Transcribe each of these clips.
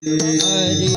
हरि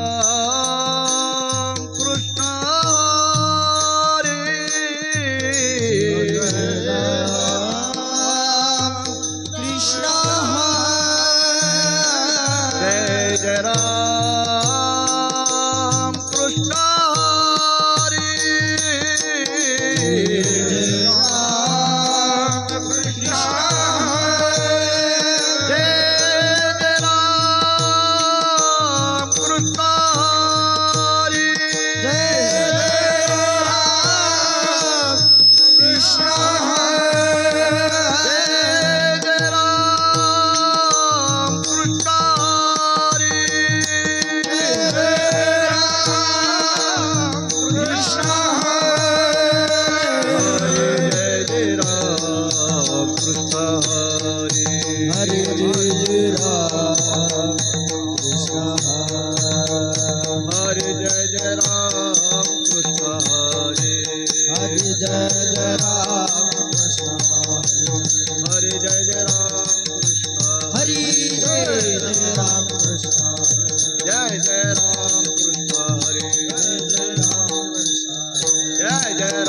कृष्ण कृष्ण जय जय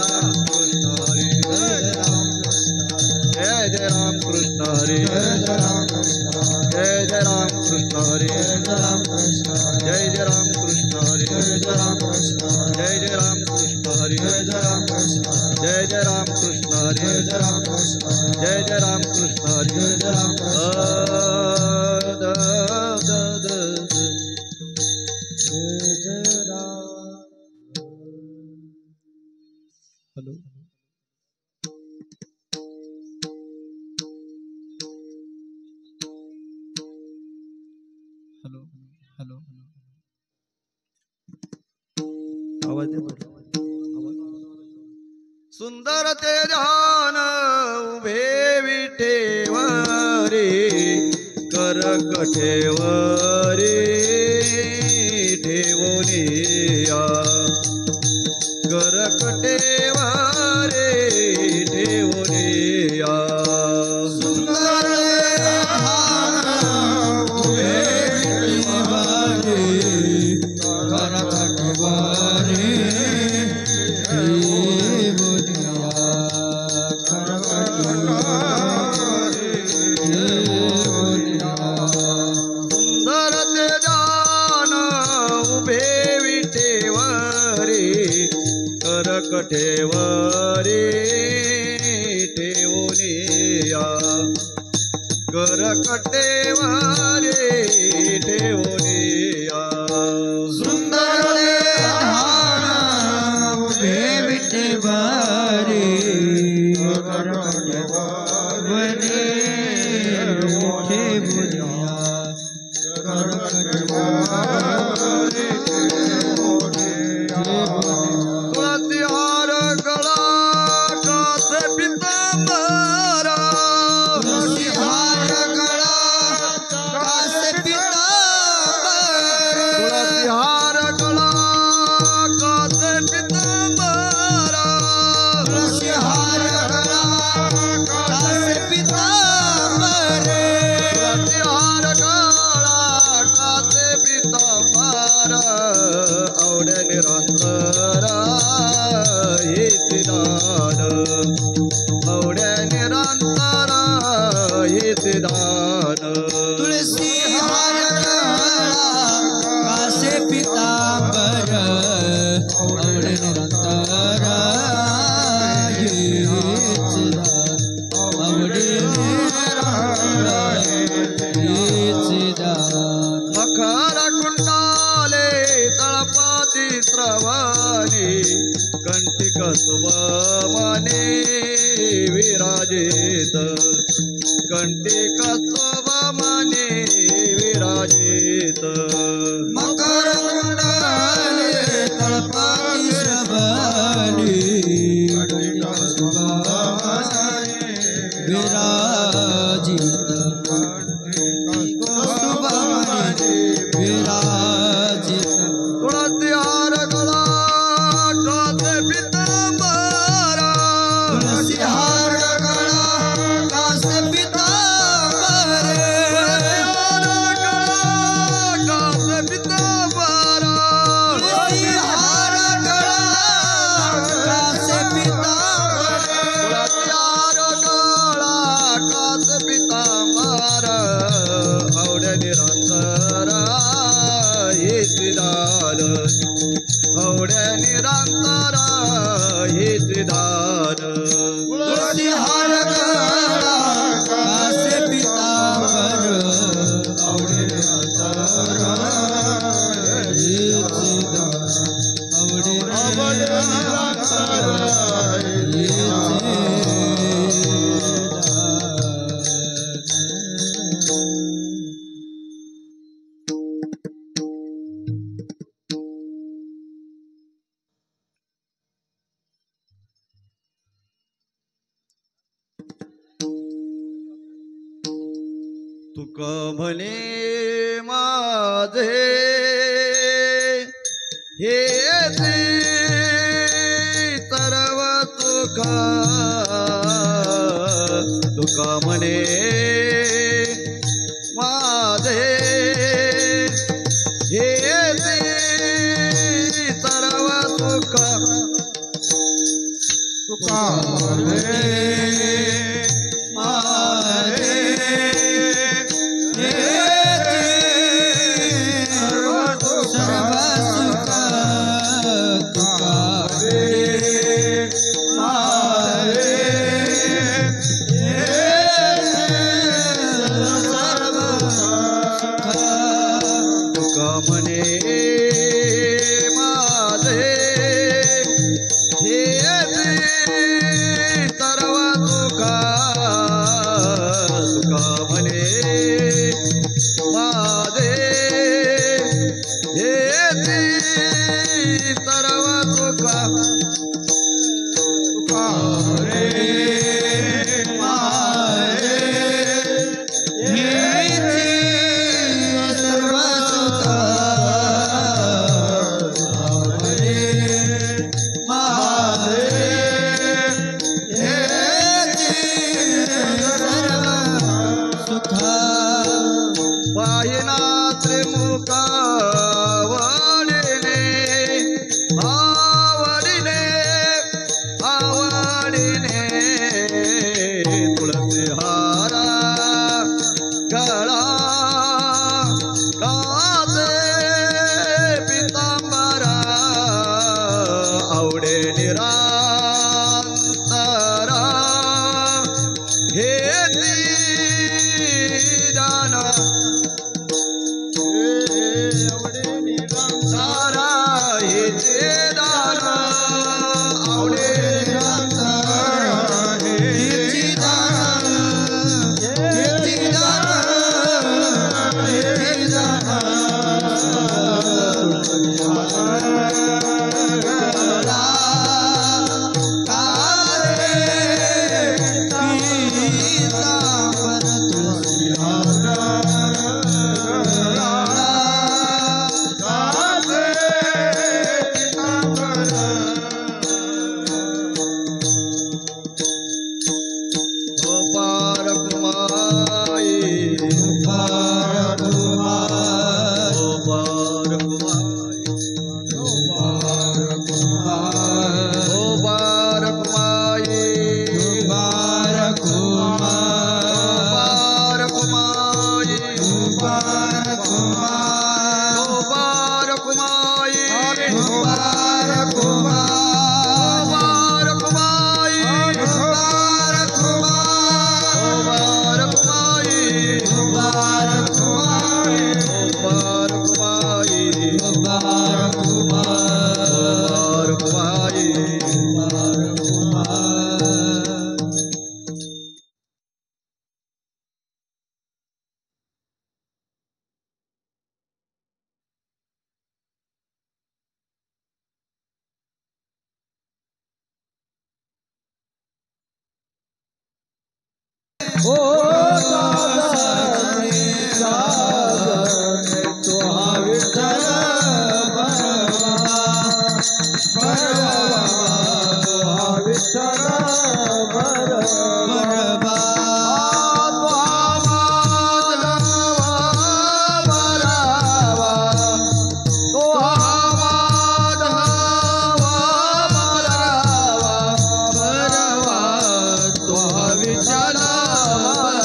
राम कृष्ण सुंदर ते ध्यान उभे विठेवरे करकठेवरे ठेवोनिया करकठेवरे ठेवोनिया सुंदर ध्यान उभे विठेवरे करकठेवरे करकठेवरे ठेवोनिया करकठेवरे ठेवोनिया सुंदर ध्यान उभे विठेवरे करकठेवरे ठेवोनिया करकठेवरे तुलसी हार कासे पीतांबर औडे निरंतर औडे मखर कुंडाले तळपाती श्रवणे कंटिक सुवमने विराजित कंटिक सुवमने विराजित मकर कुंडले तळपाती श्रवणे कंटिक सुवमने विराजित विराजित तुळसी हार गळा कासे पीतांबरा तुलसी हार गळा कासे पीतांबरे हवड्या निरांतरा हेच दान तुळसी हार गळा कासे पितांबर आवडे अंतरा हेच दान आवडे अंतरा हेच तुका म्हणे माझे हे सर्व तुका तुका म्हणे माझे हे सर्व तुका तुका म्हणे माझे विठ्ठला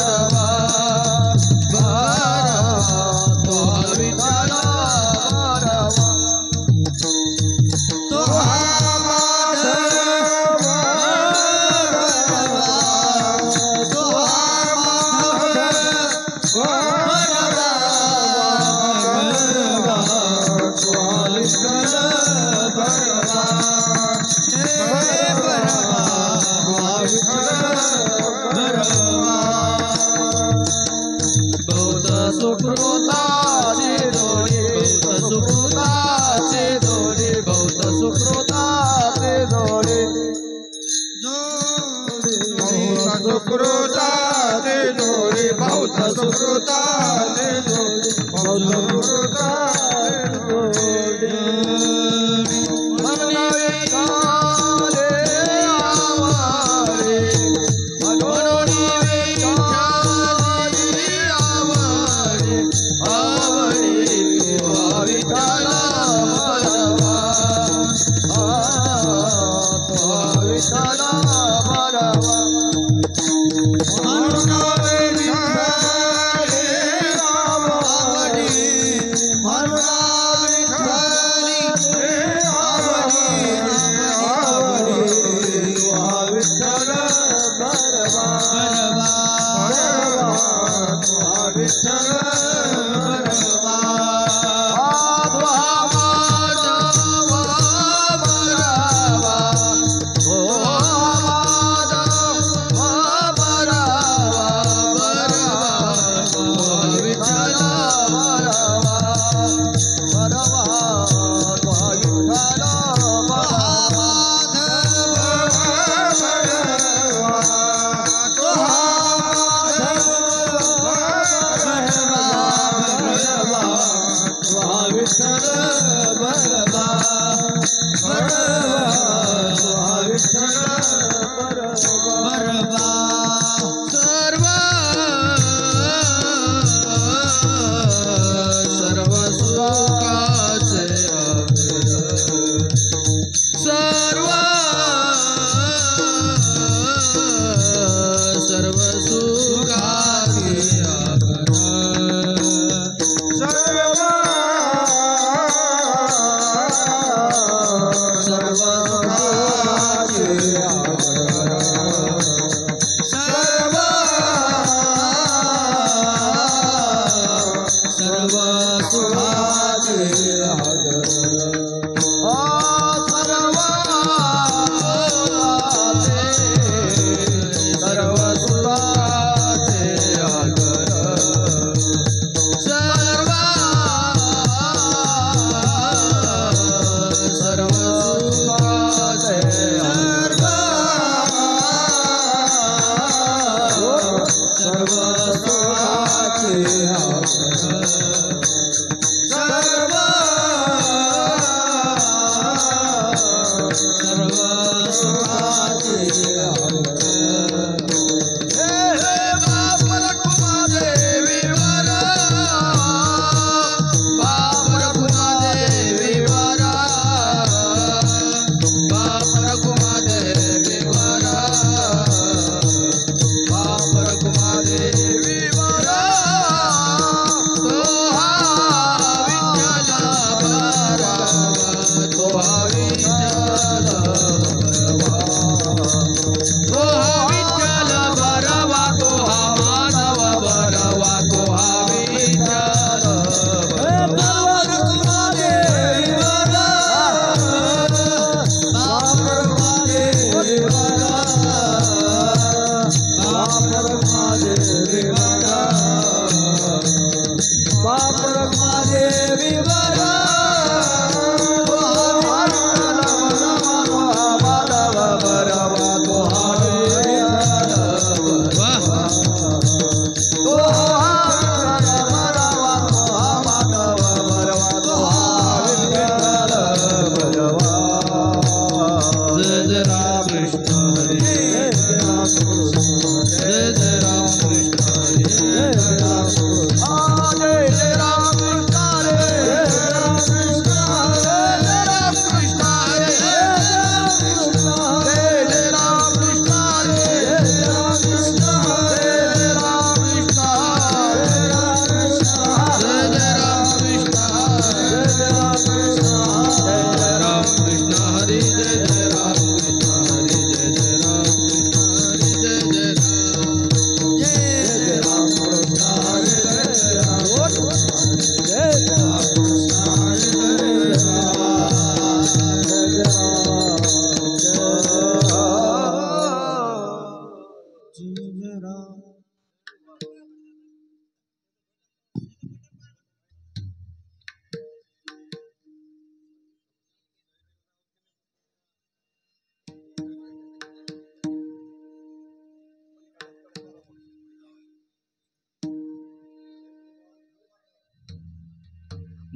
सुकृताचे जोडी बहुत सुकृताचे जोडी बहुत सुकृताचे जोडी सुकृताचे जोडी बहुत सुकृताचे जोडी बहुत सुकृताचे जोडी मनवे काले आवारे मनोनी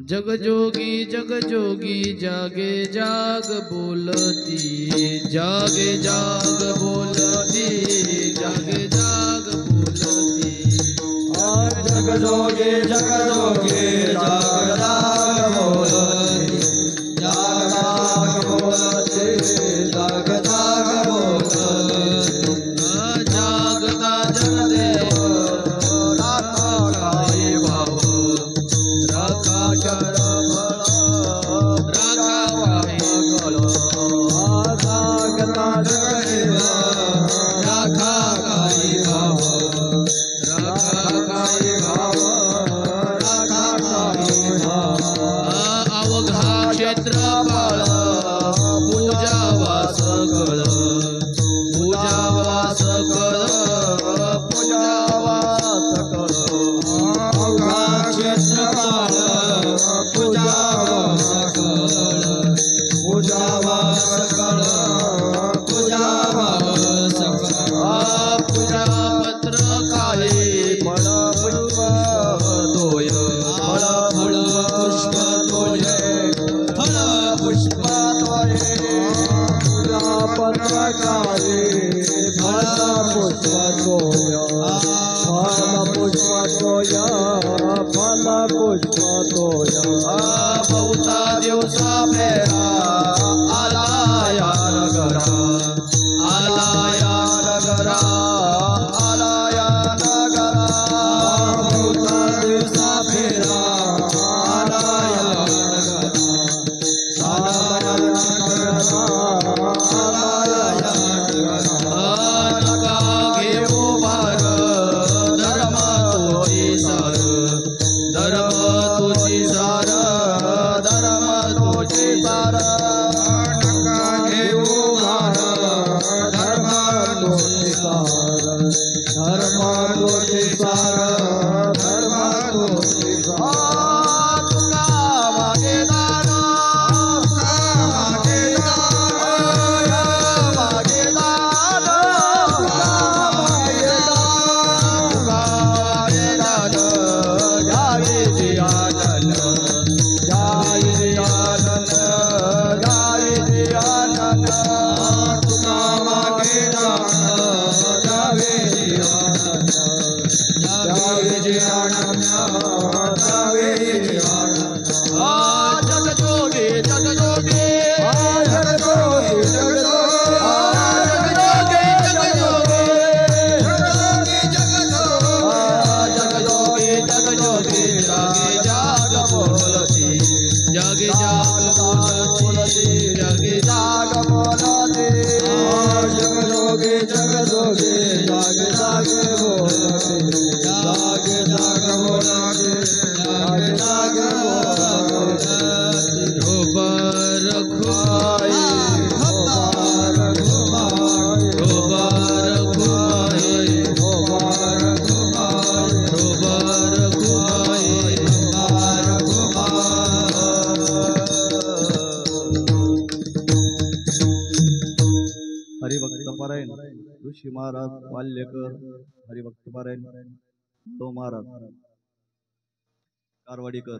जग जोगी जागे जाग बोलती, जागे जाग बोलती, जागे जाग बोलती। जग जोगी जाग जाग बोलती, जाग जाग बोलती, जाग जाग बोलती। जागता जगदेव राखा काही भाव, राखा शर जागता जगदेव राखा काही भाव, राखा काही भाव, राखा काही भाव। अवघा क्षेत्रफळ पूजावा सकळ, पूजावा सकळ, पूजावा सकळ। अवघा क्षेत्रफळ पूजावा सकळ, पूजावा सकळ, पूजावा सकळ। पूजा पत्र काळे फळ पुष्प तोय, फळ फळ पुष्प तोय, फळ पुष्प तोय। पूजा पत्र काळे फळ पुष्प तोय, फळ पुष्प तोय, फळ पुष्प तोय। बहुता दिवसा फेरा आला या नगरा, आला या नगरा, आला या नगरा। बहुता दिवसा फेरा आला या नगरा, आला या नगरा, आला या नगरा। नका घेऊ भार धर्म तुझी सार, धर्म तुझी सार, धर्म तुझी सार। नका घेऊ भार धर्म तुझी सार, धर्म तुझी सार, धर्म तुझी सार। तुका मागे दान, तुका मागे दान, मागे दान, तुका मागे दान, तुका मागे दान। जावे जियानन, जावे जियानन, जावे जियानन। तुका मागे दान, जावे जियानन, जावे जियानन, जावे जियानन। जग जोगी जग जोगी, जग जोगी जग जोगी, जग जोगी जग जोगी, जग जोगी जग जोगी, जागे जाग बोलती, जागे जाग बोलती, जागे जाग बोलती। जग जोगी जग जोगी, जाग जाग बोलती, जाग जाग बोलती, जाग जाग बोलती। रोबार खुमाई, गोबार घुमाई, रोबार खुमाई, गोबार घुमाई, रोबार खुमाई। गोबार घुमाई। हरिभक्त पारायण ऋषी महाराज वाल्यकर, हरिभक्त पारायण तो महाराज कारवाडीकर।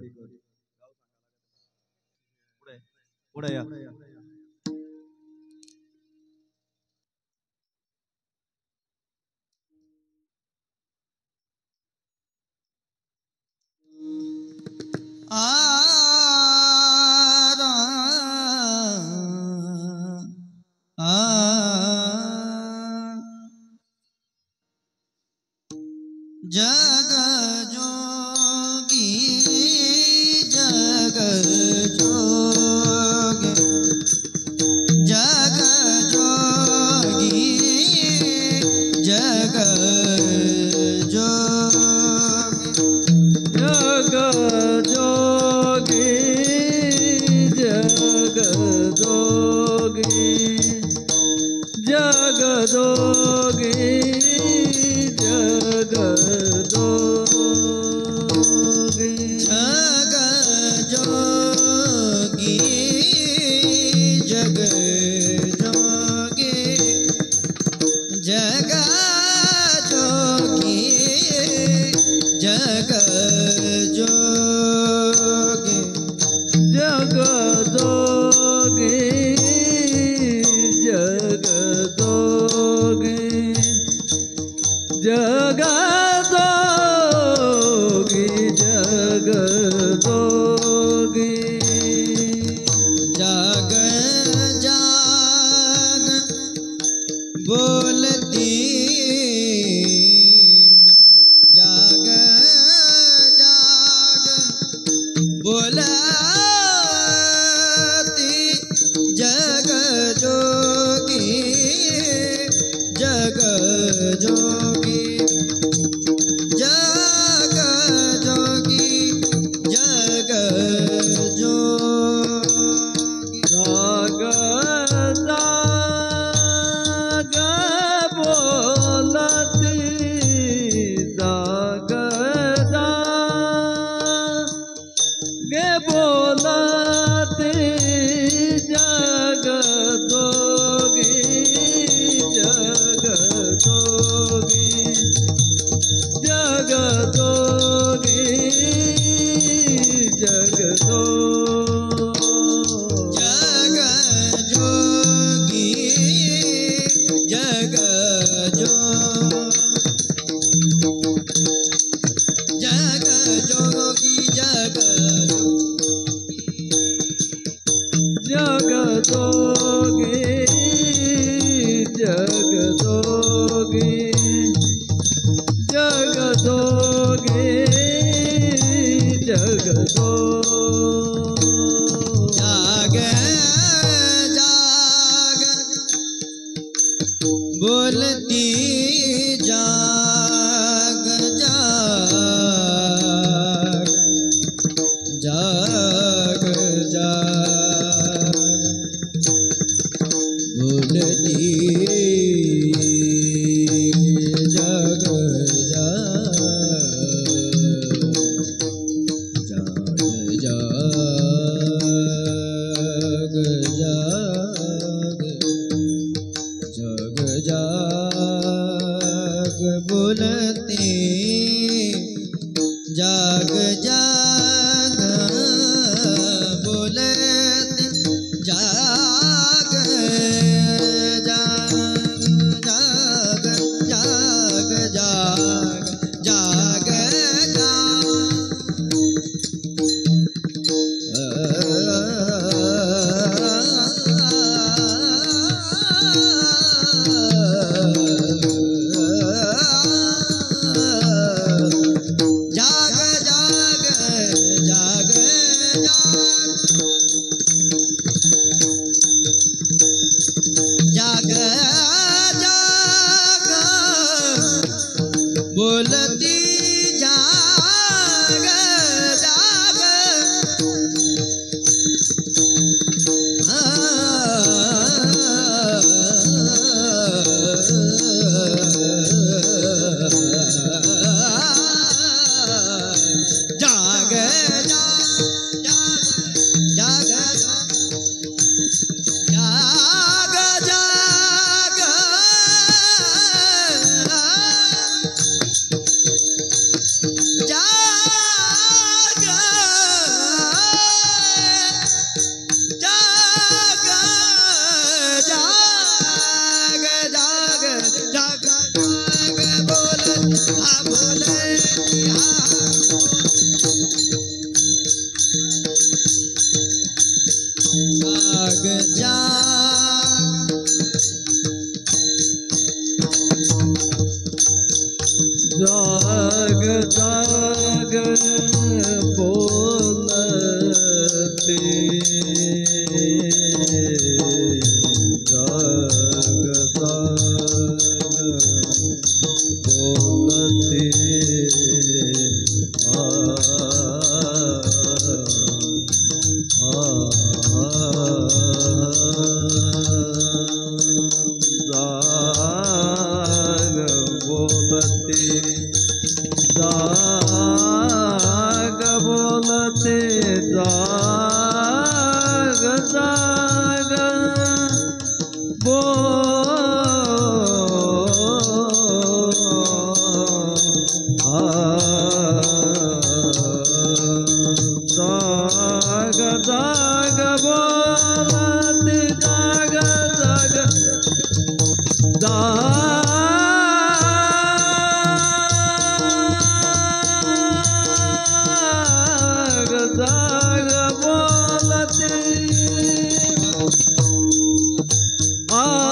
पुढे या। जग जोगी जग जोगी, जग जोगी जग जोगी, जग जोगी जग जोगी, जग जोगी जग जोगी। जग जोगी जग जोगी, जग जोगी जग जोगी। Gada बोलते जाग बोलते जाग जाग बोलते जाग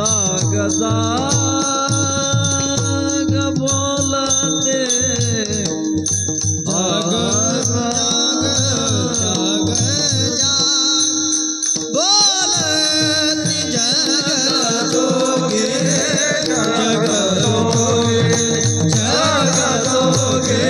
जाग जाग जाग बोलते जगतोगे जगतोगे जगतोगे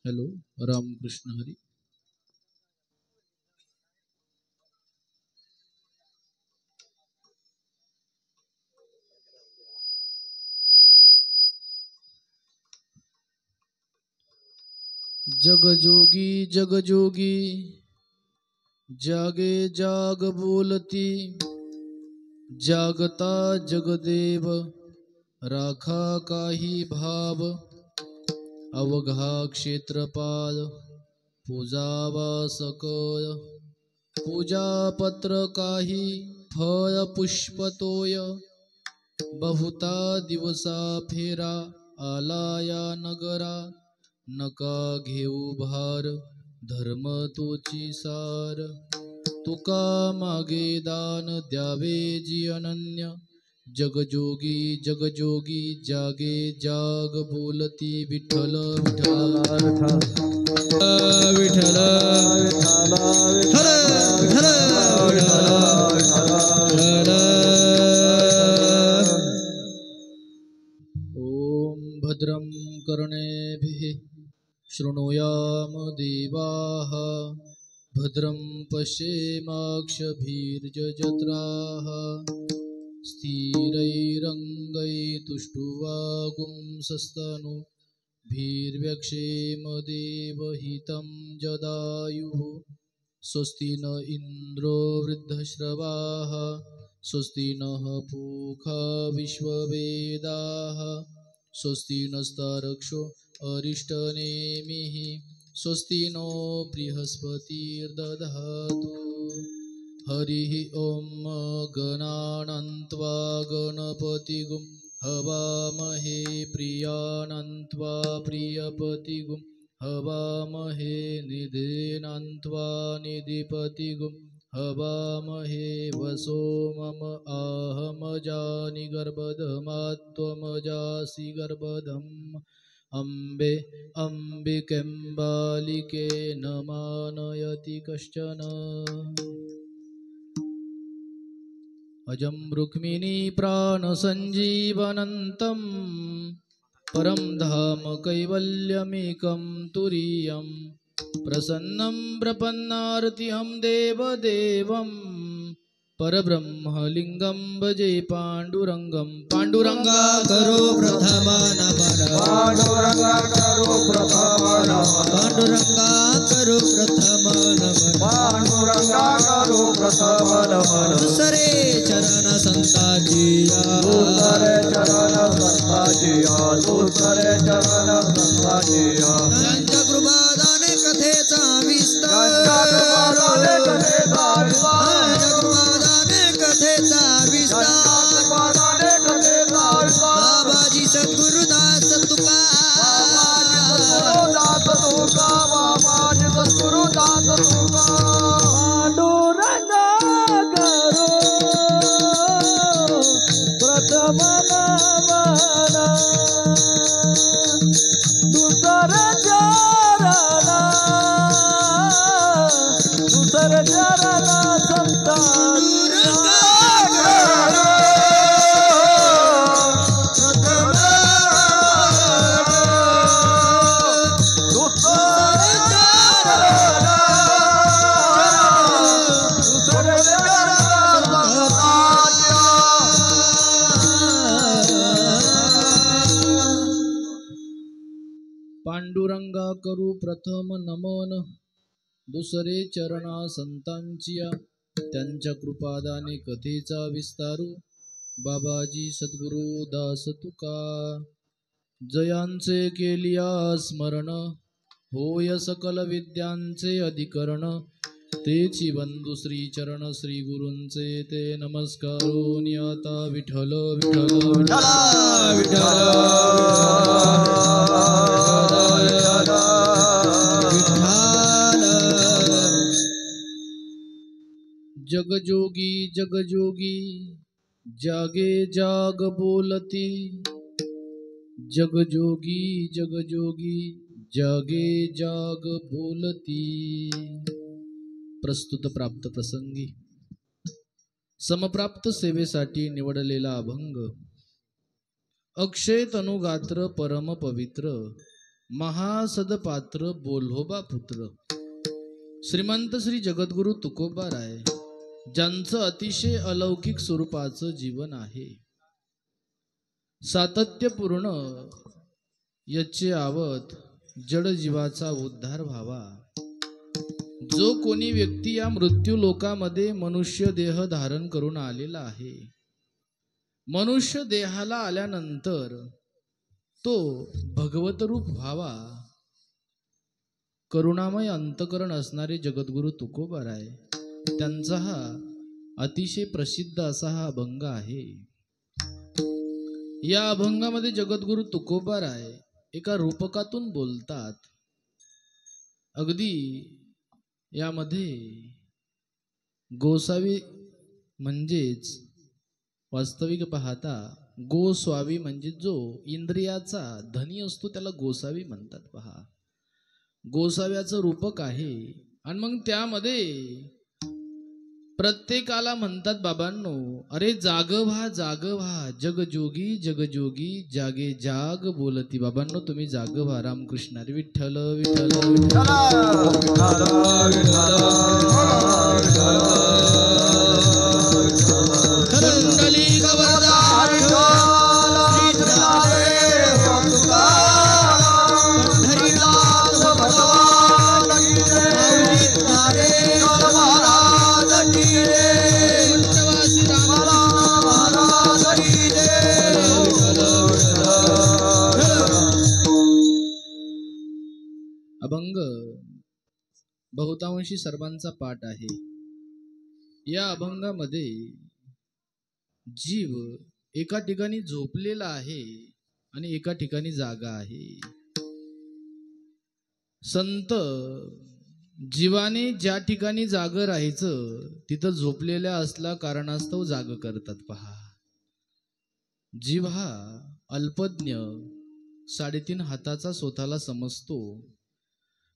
हॅलो रामकृष्ण हरी. जगजोगी जगजोगी जागे जाग बोलती जागता जगदेव राखा काही भाव अवघा क्षेत्रपाल पूजावा सकळ पूजापत्र काही फळ पुष्पतोय बहुता दिवसा फेरा आला या नगरा नका घेऊ भार धर्म तोची सार तुका मागे दान द्यावे जी अनन्य जगजोगी जगजोगी जागे जाग बोलती विठ्ठल विठ्ठल विठ्ठल ओम भद्रं कर्णेभिः शृणुयाम देवाः भद्रं पश्येमाक्षभिर्यजत्राः स्थिरैरङ्गैस्तुष्टुवागुंसस्तनूभिर्व्यक्षेम देवहितं जदायुः स्वस्ति न इन्द्रो वृद्धश्रवाः स्वस्ति नः पूषा विश्ववेदाः स्वस्ति नस्तार्क्ष्यो अरिष्टनेमिः स्वस्ति नो बृहस्पतिर्दधातु हरिः ॐ गणानन्त्वा गणपतिगुं हवामहे प्रियानन्त्वा प्रियपतिगुं हवामहे निधीनान्त्वा निधिपतिगुं हवामहे वसो मम आहमजानि गर्भधमात्वमजासि गर्भधम् अम्बे अम्बिकेम्बालिके न मानयति कश्चन अजं रुक्मिणी प्राणसञ्जीवनन्तं परं धाम कैवल्यमेकं तुरीयं प्रसन्नं प्रपन्नार्तिहं देवदेवं परब्रह्मलिङ्गं भजे पाण्डुरङ्गं पाण्डुरङ्गा करो प्रथम नमन पांडुरंगा करो प्रथम नमन पाण्डुरङ्गा करो प्रथम नमन पांडुरंगा करो प्रथम नमन दुसरे चरण संताजिया दूसरे चरण संताजिया दूसरे चरण संताजिया त्यांच्या कृपादाने कथेचा विस्तार जगमादाने कथेचा विस्तार जगमादाने कथेचा विस्तार जगमादाने कथेचा विस्तार बाबाजी सद्गुरुदास तुका दास तुका बाबाजी सद्गुरुदास तुका पांडुरंगा करो प्रथम नमन दुसरे चरण संताजिया पांडुरंगा करू प्रथम नमन दुसरे चरणा संतांचिया त्यांच्या कृपादाने कथेचा विस्तारू बाबाजी सद्गुरु दास तुका जयांचे केलिया स्मरण होय सकल विद्यांचे अधिकरण तेची बंधू श्री चरण श्री गुरूंचे ते नमस्कारून आता विठ्ठल विठ्ठल विठ्ठल जगजोगी जगजोगी जागे जाग बोलती जगजोगी जगजोगी जागे जाग बोलती प्रस्तुत प्राप्त प्रसंगी समप्राप्त सेवेसाठी निवडलेला अभंग अक्षय तनुगात्र परम पवित्र महासदपात्र बोल्होबा पुत्र श्रीमंत श्री जगद्गुरु तुकोबा राय ज्यांचं अतिशय अलौकिक स्वरूपाचं जीवन आहे सातत्यपूर्ण याचे आवत जड जीवाचा उद्धार व्हावा. जो कोणी व्यक्ती या मृत्यू लोकामध्ये मनुष्य देह धारण करून आलेला आहे, मनुष्य देहाला आल्यानंतर तो भगवत रूप व्हावा. करुणामय अंतकरण असणारे जगद्गुरु तुकोबाराय त्यांचा हा अतिशय प्रसिद्ध असा हा अभंग आहे. या अभंगामध्ये जगद्गुरु तुकोबाराय एका रूपकातून बोलतात. अगदी यामध्ये गोसावी म्हणजेच वास्तविक पाहता गोस्वामी म्हणजे जो इंद्रियाचा धनी असतो त्याला गोसावी म्हणतात. पहा, गोसाव्याचं रूपक आहे. आणि मग त्यामध्ये प्रत्येकाला म्हणतात बाबांनो, अरे जाग व्हा जगजोगी जगजोगी जागे जाग बोलती. बाबांनो तुम्ही जाग व्हा. रामकृष्ण हरी. विठ्ठल विठ्ठल विठ्ठल. अभंग बहुतांशी सर्वांचा पाठ आहे. या अभंगामध्ये जीव एका ठिकाणी झोपलेला आहे आणि एका ठिकाणी जागा आहे. संत जीवाने ज्या ठिकाणी जाग राहायचं तिथं झोपलेल्या असल्या कारणास्तव जाग करतात. पहा, जीव हा अल्पज्ञ 3.5 हाताचा स्वतःला समजतो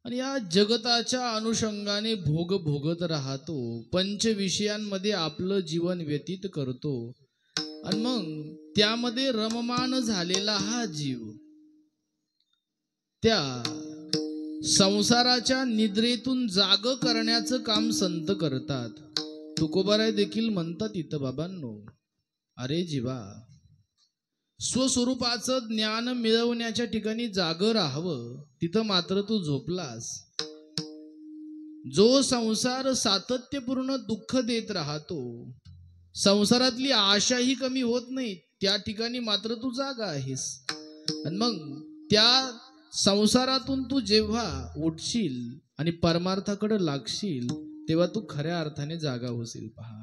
आणि या जगताच्या अनुषंगाने भोग भोगत राहतो. पंच विषयांमध्ये आपलं जीवन व्यतीत करतो आणि मग त्यामध्ये रममान झालेला हा जीव त्या संसाराच्या निद्रेतून जाग करण्याचं काम संत करतात. तुकोबाराय देखील म्हणतात इथं बाबांनो, अरे जीवा, स्वस्वरूपाचं ज्ञान मिळवण्याच्या ठिकाणी जाग राहावं, तिथं मात्र तू झोपलास. जो संसार सातत्यपूर्ण दुःख देत राहतो, संसारातली आशाही कमी होत नाही, त्या ठिकाणी मात्र तू जागा आहेस. आणि मग त्या संसारातून तू जेव्हा उठशील आणि परमार्थाकडे लागशील तेव्हा तू खऱ्या अर्थाने जागा होशील. पहा,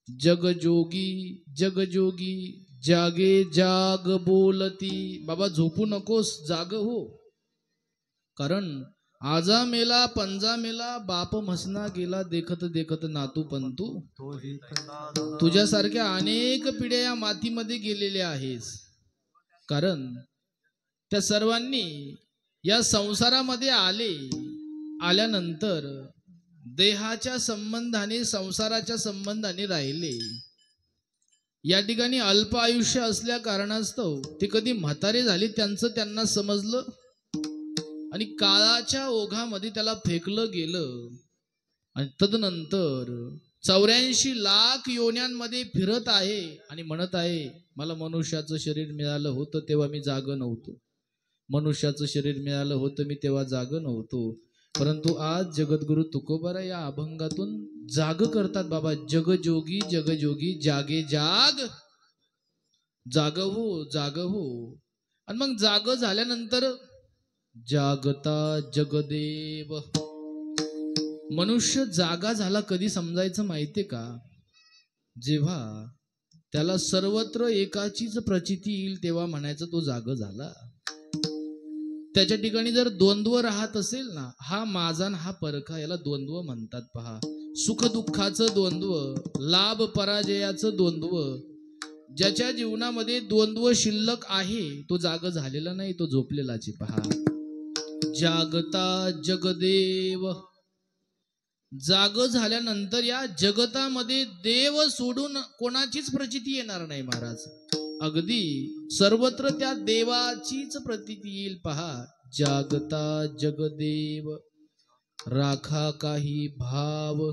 जगजोगी जगजोगी जागे जाग बोलती. बाबा झोपू नकोस, जाग हो. कारण आजा मेला पंजा मेला बाप म्हसना गेला, देखत देखत नातू पंतू. तुझ्यासारख्या अनेक पिढ्या या मातीमध्ये गेलेल्या आहेस. कारण त्या सर्वांनी या संसारामध्ये आल्यानंतर देहाच्या संबंधाने संसाराच्या संबंधाने राहिले. या ठिकाणी अल्प आयुष्य असल्या कारणास्तव ते कधी म्हातारे झाले त्यांचं त्यांना समजलं आणि काळाच्या ओघामध्ये त्याला फेकलं गेलं. आणि तदनंतर 84 लाख योन्यांमध्ये फिरत आहे आणि म्हणत आहे, मला मनुष्याचं शरीर मिळालं होतं तेव्हा मी जाग नव्हतो, मनुष्याचं शरीर मिळालं होतं मी तेव्हा जाग नव्हतो. परंतु आज जगद्गुरु तुकोबाराय या अभंगातून जाग करतात. बाबा जगजोगी जगजोगी जागे जाग, जाग हो जाग हो. आणि मग जाग झाल्यानंतर जागता जगदेव. मनुष्य जागा झाला कधी समजायचं माहितीये का? जेव्हा त्याला सर्वत्र एकाचीच प्रचिती येईल तेव्हा म्हणायचं तो जाग झाला. त्याच्या ठिकाणी जर द्वंद्व राहत असेल ना, हा माझा हा परखा, याला द्वंद्व म्हणतात. पहा, सुख दुःखाचं द्वंद्व, लाभ पराजयाचं द्वंद्व. ज्याच्या जीवनामध्ये द्वंद्व शिल्लक आहे तो जाग झालेला नाही, तो झोपलेलाच. पहा, जागता जगदेव. जाग झाल्यानंतर या जगतामध्ये देव सोडून कोणाचीच प्रचिती येणार नाही महाराज. अगदी सर्वत्र त्या देवाचीच प्रतीती येईल. पहा, जागता जगदेव राखा काही भाव.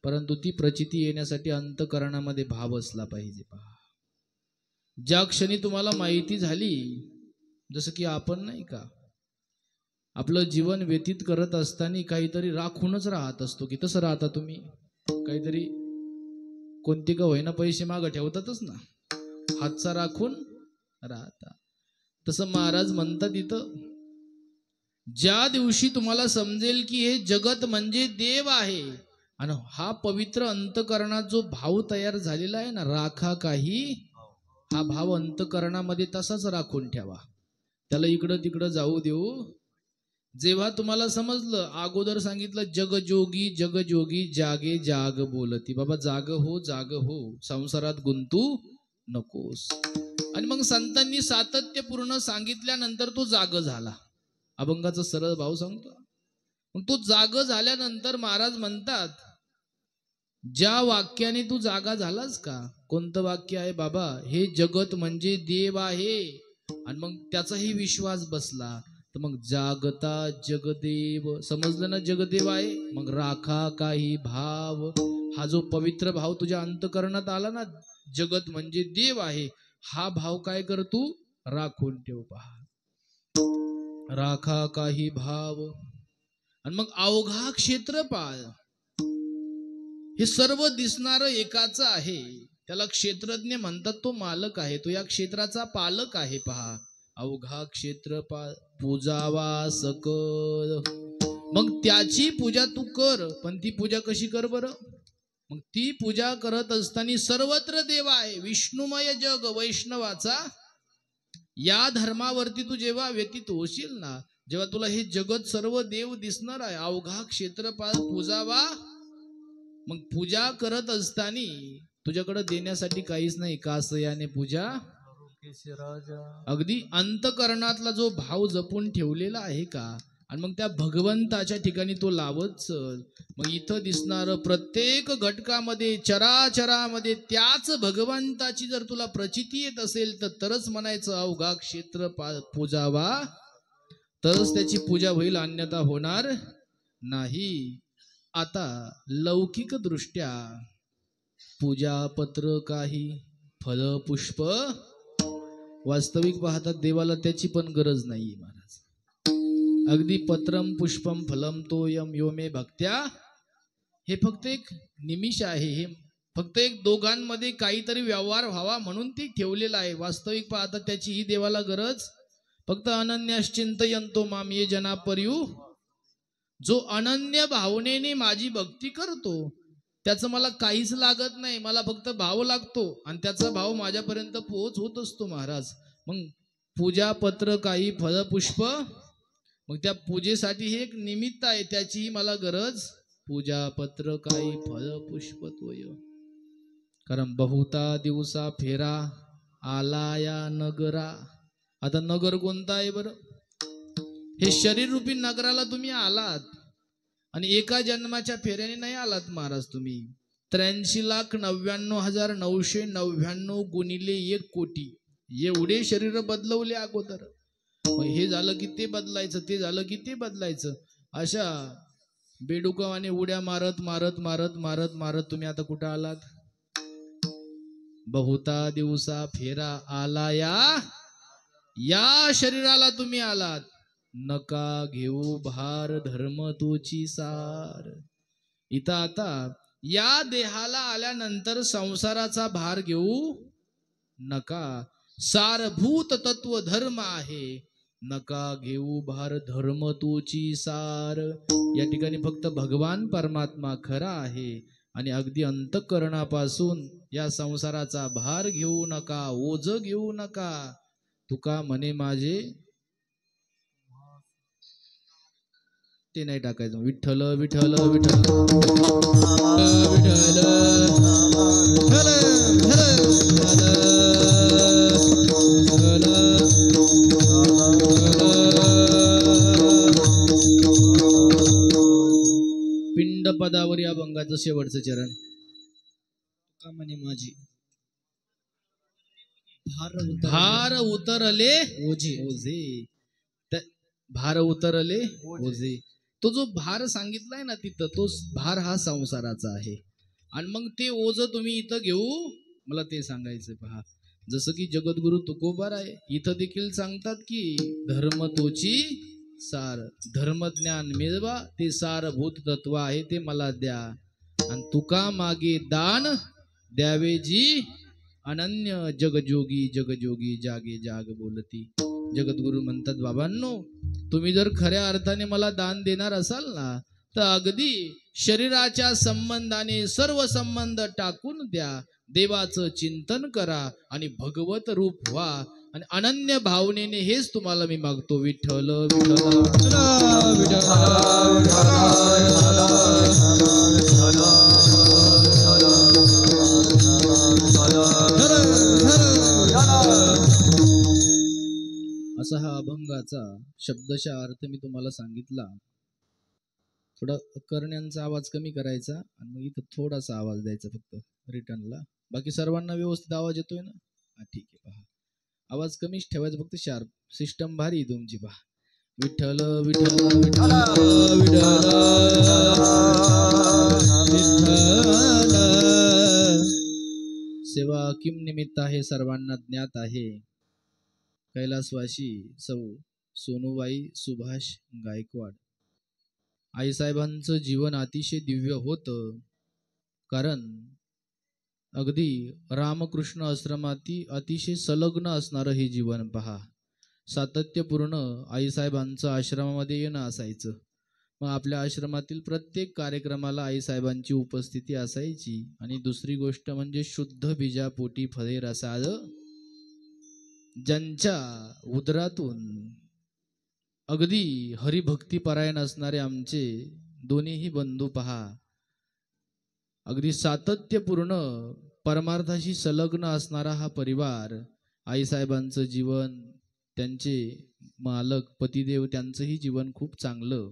परंतु ती प्रचिती येण्यासाठी अंतकरणामध्ये भाव असला पाहिजे. पहा, ज्या क्षणी तुम्हाला माहिती झाली, जसं की आपण नाही का आपलं जीवन व्यतीत करत असताना काहीतरी राखूनच राहत असतो की तसं राहता तुम्ही काहीतरी कोणती का होईना पैसे मागं ठेवतातच ना हातचा राखून राहता तसं महाराज म्हणतात इथं ज्या दिवशी तुम्हाला समजेल की हे जगत म्हणजे देव आहे आणि हा पवित्र अंतकरणात जो भाव तयार झालेला आहे ना राखा काही हा भाव अंतकरणामध्ये तसाच राखून ठेवा त्याला इकडं तिकडं जाऊ देऊ जेव्हा तुम्हाला समजलं अगोदर सांगितलं जगजोगी जागे जाग बोलती बाबा जाग हो संसारात गुंतू नकोस आणि मग संतांनी सातत्यपूर्ण सांगितल्यानंतर तो जाग झाला अभंगाचा सरळ भाव सांगतो मग तो जाग झाल्यानंतर महाराज म्हणतात ज्या वाक्याने तू जागा झालास का कोणतं वाक्य आहे बाबा हे जगत म्हणजे देव आहे आणि मग त्याचाही विश्वास बसला तर मग जागता जगदेव समजलं ना जगदेव आहे मग राखा काही भाव हा जो पवित्र भाव तुझ्या अंतकरणात आला ना जगत म्हणजे देव आहे हा भाव काय कर तू राखून ठेव पहा राखा काही भाव आणि मग अवघा क्षेत्रपाळ हे सर्व दिसणारं एकाच आहे त्याला क्षेत्रज्ञ म्हणतात तो मालक आहे तो या क्षेत्राचा पालक आहे पहा अवघा क्षेत्रपाळ पूजावा सकल मग त्याची पूजा तू कर पण ती पूजा कशी कर बरं मग ती पूजा करत असताना सर्वत्र देव आहे विष्णुमय जग वैष्णवाचा या धर्मावरती तू जेव्हा व्यतीत होशील ना जेव्हा तुला हे जगत सर्व देव दिसणार आहे अवघा क्षेत्रपाळ पूजावा मग पूजा करत असताना तुझ्याकडे देण्यासाठी काहीच नाही कासयाने पूजा अगदी अंतकरणातला जो भाव जपून ठेवलेला आहे का आणि मग त्या भगवंताच्या ठिकाणी तो लावत चल मग इथं दिसणार प्रत्येक घटकामध्ये चराचरामध्ये त्याच भगवंताची जर तुला प्रचिती येत असेल तर तरच म्हणायचं अवघा क्षेत्र पूजावा तरच त्याची पूजा होईल अन्यथा होणार नाही आता लौकिक दृष्ट्या पूजा पत्र काही फल पुष्प वास्तविक पाहतात देवाला त्याची पण गरज नाहीये महाराज अगदी पत्रम पुष्पम फलम तोयम यो मे भक्त्या हे फक्त एक निमिष आहे हे फक्त एक दोघांमध्ये काहीतरी व्यवहार व्हावा म्हणून ती ठेवलेलं आहे वास्तविक पाहतात त्याची ही देवाला गरज फक्त अनन्यश्चिंतयंतो माम ये जना पर्यू जो अनन्य भावनेने माझी भक्ती करतो त्याचं मला काहीच लागत नाही मला फक्त भाव लागतो आणि त्याचा भाव माझ्यापर्यंत पोहोच होत असतो महाराज मग पूजा पत्र काही फळ पुष्प मग त्या पूजेसाठी हे एक निमित्त आहे त्याचीही मला गरज पूजा पत्र काही फळ पुष्प तोय कारण बहुता दिवसा फेरा आला या नगरा आता नगर कोणता आहे बरं हे शरीर रूपी नगराला तुम्ही आलात आणि एका जन्माच्या फेऱ्याने नाही आलात महाराज तुम्ही 83,99,999 गुणिले 1 कोटी एवढे शरीर बदलवले अगोदर हे झालं की ते बदलायचं ते झालं की ते बदलायचं अशा बेडुकावाने उड्या मारत मारत मारत मारत मारत तुम्ही आता कुठं आलात बहुता दिवसा फेरा आला या शरीराला तुम्ही आलात नका घेऊ भार धर्म तोची सार इथं आता या देहाला आल्यानंतर संसाराचा भार घेऊ नका सारभूत तत्व धर्म आहे नका घेऊ भार धर्म तोची सार या ठिकाणी फक्त भगवान परमात्मा खरा आहे आणि अगदी अंतःकरणापासून या संसाराचा भार घेऊ नका ओझ घेऊ नका तुका म्हणे माझे ते नाही टाकायचं विठ्ठल विठ्ठल विठ्ठल पिंड पदावर या भंगाचं शेवटचं चरण का म्हणे माझी भार उतरले ओझे भार उतरले ओझे तो जो भार सांगितलाय ना तिथं तो भार हा संसाराचा आहे आणि मग ते ओझ तुम्ही इथं घेऊ मला ते सांगायचं पहा जसं की जगद्गुरु तुकोबार आहे इथं देखील सांगतात की धर्म तोची सार धर्मज्ञान मिळवा, ते सारभूत तत्व आहे ते मला द्या. आणि तुका मागे दान द्यावे जी, अनन्य जगजोगी जगजोगी जागे जाग बोलती. जगद्गुरु म्हणतात, बाबांनो, तुम्ही जर खऱ्या अर्थाने मला दान देणार असाल ना, तर अगदी शरीराच्या संबंधाने सर्व संबंध टाकून द्या, देवाचं चिंतन करा आणि भगवत रूप व्हा. आणि अनन्य भावनेने हेच तुम्हाला मी मागतो. विठ्ठल विठ्ठल असा हा अभंगाचा शब्दशः अर्थ मी तुम्हाला सांगितला. थोडा करण्यांचा आवाज कमी करायचा आणि मग इथं थोडासा आवाज द्यायचा फक्त रिटर्नला. बाकी सर्वांना व्यवस्थित आवाज येतोय ना? हा ठीक आहे. पहा, आवाज कमीच ठेवायचा, फक्त शार्प. सिस्टम भारी आहे तुमची. पहा, विठ्ठल विठ्ठल विठ्ठल विठ्ठल. सेवा किम निमित्त आहे सर्वांना ज्ञात आहे. कैलासवासी सौ सोनूबाई सुभाष गायकवाड आईसाहेबांचं जीवन अतिशय दिव्य होतं. कारण अगदी रामकृष्ण आश्रमाती अतिशय संलग्न असणारं हे जीवन. पहा, सातत्यपूर्ण आईसाहेबांचं आश्रमामध्ये येणं असायचं. मग आपल्या आश्रमातील प्रत्येक कार्यक्रमाला आईसाहेबांची उपस्थिती असायची. आणि दुसरी गोष्ट म्हणजे शुद्ध बीजापोटी फळे रसाळ, ज्यांच्या उदरातून अगदी हरिभक्तीपरायण असणारे आमचे दोन्हीही बंधू. पहा, अगदी सातत्यपूर्ण परमार्थाशी संलग्न असणारा हा परिवार. आईसाहेबांचं जीवन, त्यांचे मालक पतिदेव, त्यांचंही जीवन खूप चांगलं.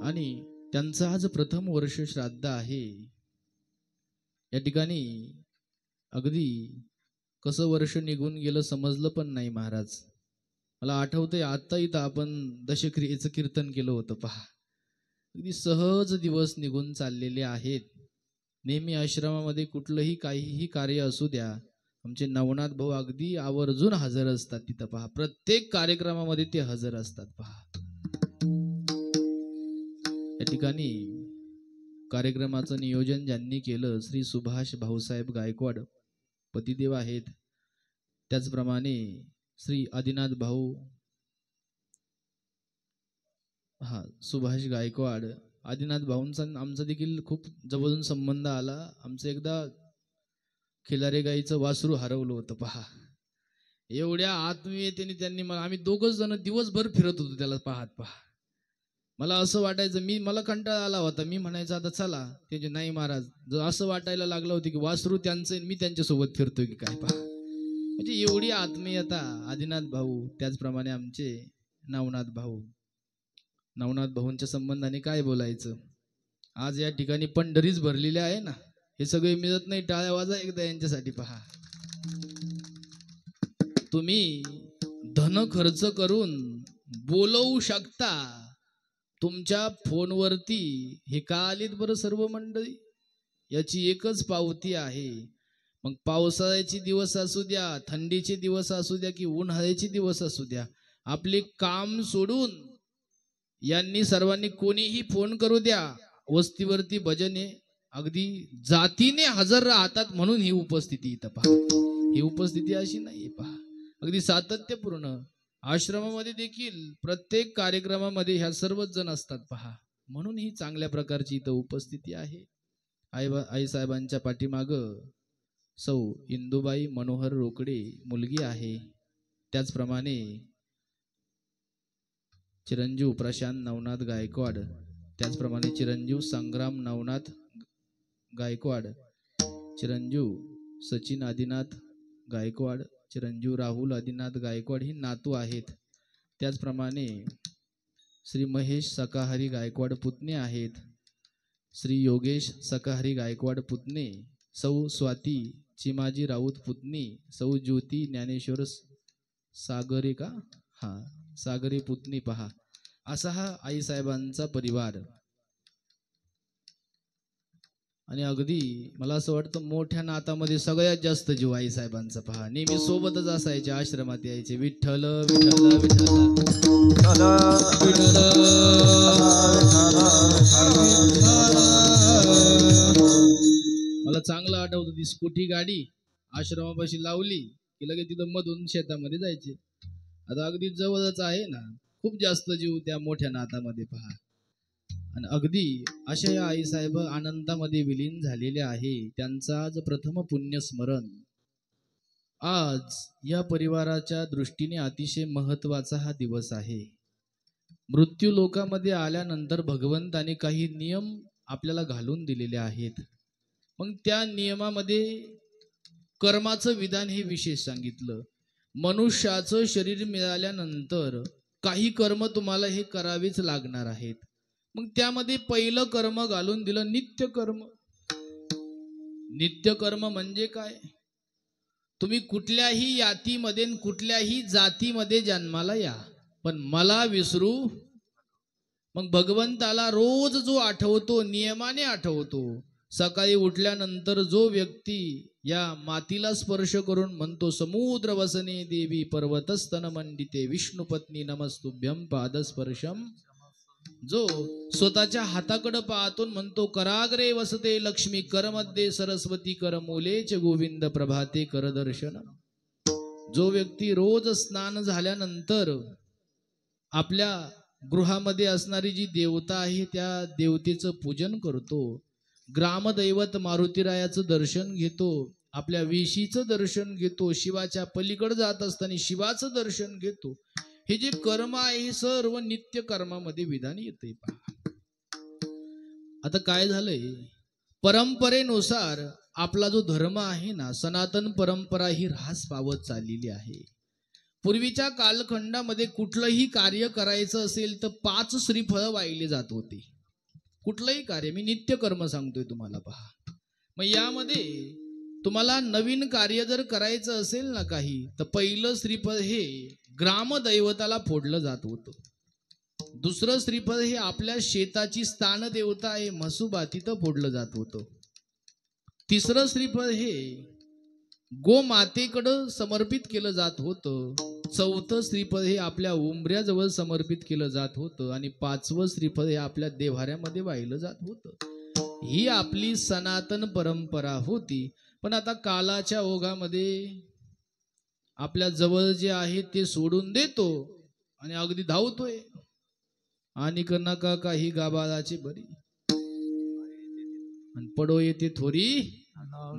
आणि त्यांचं आज प्रथम वर्ष श्राद्ध आहे. या ठिकाणी अगदी कसं वर्ष निघून गेलं समजलं पण नाही महाराज. मला आठवतंय, आता इथं आपण दशक्रियेचं कीर्तन केलं होतं. पहा, अगदी सहज दिवस निघून चाललेले आहेत. नेहमी आश्रमामध्ये कुठलंही काहीही कार्य असू द्या, आमचे नवनाथ भाऊ अगदी आवर्जून हजर असतात तिथं. पहा, प्रत्येक कार्यक्रमामध्ये ते हजर असतात. पहा, या ठिकाणी कार्यक्रमाचं नियोजन ज्यांनी केलं, श्री सुभाष भाऊसाहेब गायकवाड पतिदेव आहेत. त्याचप्रमाणे श्री आदिनाथ भाऊ, सुभाष गायकवाड, आदिनाथ भाऊंचा आमचा देखील खूप जवळून संबंध आला. आमचं एकदा खिलारे गाईचं वासरू हरवलं होतं. पहा, एवढ्या आत्मीयतेने त्यांनी मला, आम्ही दोघच जण दिवसभर फिरत होतो त्याला पाहत. पहा, मला असं वाटायचं, मला कंटाळा आला होता. मी म्हणायचं आता चला. त्याचे नाही महाराज, जर असं वाटायला लागलं होतं की वासरू त्यांचं, मी त्यांच्यासोबत फिरतोय की काय. पहा, म्हणजे एवढी आत्मीयता. आदिनाथ भाऊ, त्याचप्रमाणे आमचे नवनाथ भाऊ. नवनाथ भाऊंच्या संबंधाने काय बोलायचं. आज या ठिकाणी पंढरीच भरलेले आहे ना. हे सगळे मिळत नाही. टाळ्या वाजा एकदा यांच्यासाठी. पहा, तुम्ही धन खर्च करून बोलवू शकता तुमच्या फोनवरती. हे का आलीत बरं सर्व मंडळी? याची एकच पावती आहे. मग पावसाळ्याचे दिवस असू द्या, थंडीचे दिवस असू द्या, की उन्हाळ्याचे दिवस असू द्या, आपले काम सोडून यांनी सर्वांनी कोणीही फोन करू द्या, वस्तीवरती भजने अगदी जातीने हजर राहतात. म्हणून ही उपस्थिती इथं. पहा, ही उपस्थिती अशी नाही. पहा, अगदी सातत्यपूर्ण. आश्रमामध्ये देखील प्रत्येक कार्यक्रमामध्ये ह्या सर्वच जण असतात. पहा, म्हणून ही चांगल्या प्रकारची इथं उपस्थिती आहे. आईसाहेबांच्या पाठीमाग सौ इंदुबाई मनोहर रोकडे मुलगी आहे. त्याचप्रमाणे चिरंजीव प्रशांत नवनाथ गायकवाड, त्याचप्रमाणे चिरंजीव संग्राम नवनाथ गायकवाड, चिरंजीव सचिन आदिनाथ गायकवाड, चिरंजीव राहुल आदिनाथ गायकवाड ही नातू आहेत. त्याचप्रमाणे श्री महेश सकाहरी गायकवाड पुतणे आहेत. श्री योगेश सकाहरी गायकवाड पुतणे, सौ स्वाती चिमाजी राऊत पुतणी, सौ ज्योती ज्ञानेश्वर सागरे सागरे पुतणी. पहा, असा हा आईसाहेबांचा परिवार. आणि अगदी मला असं वाटतं मोठ्या नातामध्ये सगळ्यात जास्त जीव आई साहेबांचा पहा. नेहमी सोबतच असायचे, आश्रमात यायचे. विठ्ठल विठ्ठल विठ्ठल मला चांगलं आठवतं ती स्कूटी गाडी आश्रमापाशी लावली की लगेच तिथं मधून शेतामध्ये जायचे. आता अगदी जवळच आहे ना, खूप जास्त जीव त्या मोठ्या नातामध्ये पहा. आणि अगदी अशा या आईसाहेब आनंदामध्ये विलीन झालेले आहे. त्यांचा आज प्रथम पुण्यस्मरण आज या परिवाराच्या दृष्टीने अतिशय महत्वाचा हा दिवस आहे. मृत्यू लोकामध्ये आल्यानंतर भगवंताने काही नियम आपल्याला घालून दिलेले आहेत. मग त्या नियमामध्ये कर्माचं विधान हे विशेष सांगितलं. मनुष्याचं शरीर मिळाल्यानंतर काही कर्म तुम्हाला हे करावेच लागणार आहेत. मग त्यामध्ये पहिलं कर्म घालून दिलं नित्यकर्म. नित्यकर्म म्हणजे काय? तुम्ही कुठल्याही यातीमध्ये कुठल्याही जातीमध्ये जन्माला या, पण मला विसरू. मग भगवंताला रोज जो आठवतो, नियमाने आठवतो. सकाळी उठल्यानंतर जो व्यक्ती या मातीला स्पर्श करून म्हणतो समुद्र वसने देवी पर्वतस्तन मंडिते विष्णुपत्नी नमस्तुभ्यं पादस्पर्शम, जो स्वतःच्या हाताकडे पाहतो म्हणतो कराग्रे वसते लक्ष्मी करमध्ये सरस्वती करमूलेच गोविंद प्रभाते करदर्शन. जो व्यक्ती रोज स्नान झाल्यानंतर आपल्या गृहामध्ये असणारी जी देवता आहे त्या देवतेचं पूजन करतो, ग्रामदैवत मारुतीरायाचं दर्शन घेतो, आपल्या वेशीचं दर्शन घेतो, शिवाच्या पलीकडे जात असताना शिवाचं दर्शन घेतो. हे जे कर्म आहे हे सर्व नित्य कर्मामध्ये विधान येते. आता काय झालंय, परंपरेनुसार आपला जो धर्म आहे ना, सनातन परंपरा ही ऱ्हास पावत चाललेली आहे. पूर्वीच्या कालखंडामध्ये कुठलंही कार्य करायचं असेल तर 5 श्रीफळ वाहिले जात होते. कुठलंही कार्य, मी नित्य कर्म सांगतोय तुम्हाला पहा. मग यामध्ये तुम्हाला नवीन कार्य जर करायचं असेल ना काही, तर पहिलं श्रीफळ हे ग्रामदैवताला फोडलं जात होतं. दुसरं श्रीफळ हे आपल्या शेताची स्थान देवता आहे म्हसोबा, तिथं फोडलं जात होतं. तिसरं श्रीफळ हे गोमातेकडं समर्पित केलं जात होतं. चौथं श्रीफळ हे आपल्या उंबऱ्याजवळ समर्पित केलं जात होतं. आणि 5वं श्रीफळ हे आपल्या देव्हाऱ्यामध्ये वाहिलं जात होतं. ही आपली सनातन परंपरा होती. पण आता कालाच्या ओघामध्ये आपल्या जवळ जे आहे ते सोडून देतो आणि अगदी धावतोय. आणि नका काही गाबाळाची बरी आणि पडो येते थोरी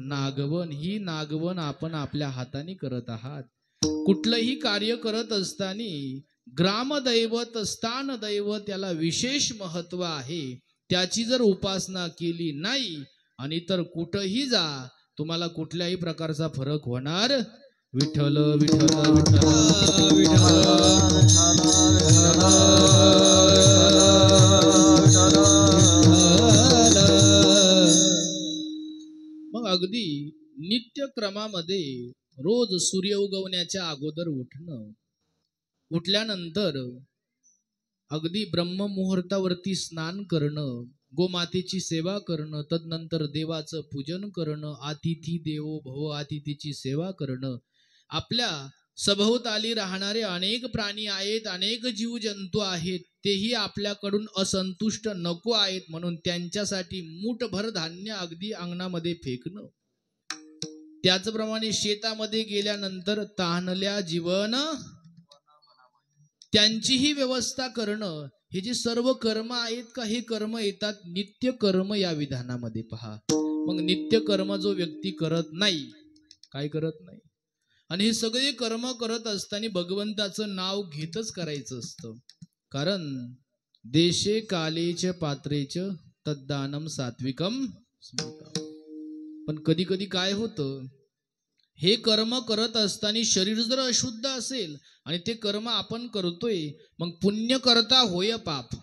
नागवन. ही नागवन आपण आपल्या हाताने करत आहात. कुठलंही कार्य करत असताना ग्रामदैवत स्थान दैवत याला विशेष महत्व आहे. त्याची जर उपासना केली नाही आणि तर कुठंही जा, तुम्हाला कुठल्याही प्रकारचा फरक होणार. विठ्ठल विठ्ठल विठ्ठल मग अगदी नित्यक्रमामध्ये रोज सूर्य उगवण्याच्या अगोदर उठणं, उठल्यानंतर अगदी ब्रह्म मुहूर्तावरती स्नान करणं, गोमातेची सेवा करणं, तदनंतर देवाचं पूजन करणं, अतिथी देवो भव अतिथीची सेवा करणं. आपल्या सभोवताली राहणारे अनेक प्राणी आहेत, अनेक जीव जंतू आहेत, तेही आपल्याकडून असंतुष्ट नको आहेत म्हणून त्यांच्यासाठी मूठभर धान्य अगदी अंगणामध्ये फेकणं. त्याचप्रमाणे शेतामध्ये गेल्यानंतर तहानल्या जीवन त्यांचीही व्यवस्था करणं. हे जे सर्व कर्म आहेत का, हे कर्म येतात नित्य कर्म या विधानामध्ये पहा. मग नित्य कर्म जो व्यक्ती करत नाही, काय करत नाही, आणि हे सगळे कर्म करत असताना भगवंताचं नाव घेतच करायचं असतं. कारण देशे कालेच पात्रेच तद्दानम सात्विकम स्मृतम. पण कधी कधी काय होतं, हे कर्म करत असताना शरीर जर अशुद्ध असेल आणि ते कर्म आपण करतोय, मग पुण्य करता होय पाप.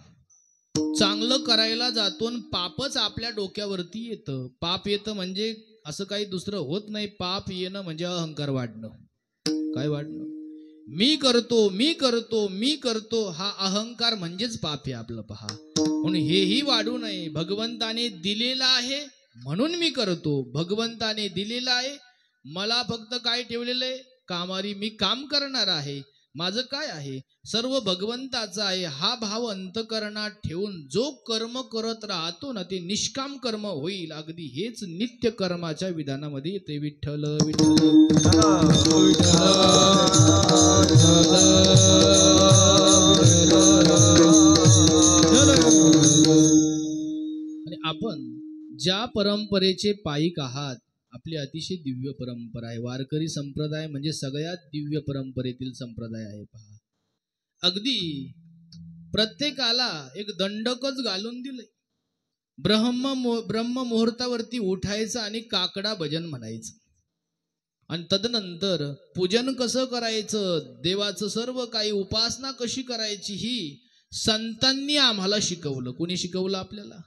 चांगलं करायला जातो आणि पापच आपल्या डोक्यावरती येतं. पाप येतं म्हणजे असं काही दुसरं होत नाही. पाप येणं म्हणजे अहंकार वाढणं. काय वाढणं? मी करतो मी करतो मी करतो, हा अहंकार म्हणजेच पाप आहे आपलं पहा. म्हणून हेही वाढू नये. भगवंताने दिलेला आहे म्हणून मी करतो. भगवंताने दिलेलं आहे, मला फक्त काय ठेवलेलं आहे, कामारी मी काम करणार आहे. माझं काय आहे, सर्व भगवंताचं आहे. हा भाव अंतकरणात ठेवून जो कर्म करत राहतो ना, ते निष्काम कर्म होईल. अगदी हेच नित्य कर्माच्या विधानामध्ये येते. विठ्ठल विठ्ठल आणि आपण ज्या परंपरेचे पायिक आहात, आपली अतिशय दिव्य परंपरा आहे. वारकरी संप्रदाय म्हणजे सगळ्यात दिव्य परंपरेतील संप्रदाय आहे. पहा, अगदी प्रत्येकाला एक दंडकच घालून दिले. ब्रह्म मुहूर्तावरती उठायचं आणि काकडा भजन म्हणायचं, आणि तदनंतर पूजन कसं करायचं, देवाचं सर्व काही उपासना कशी करायची, ही संतांनी आम्हाला शिकवलं. कोणी शिकवलं आपल्याला?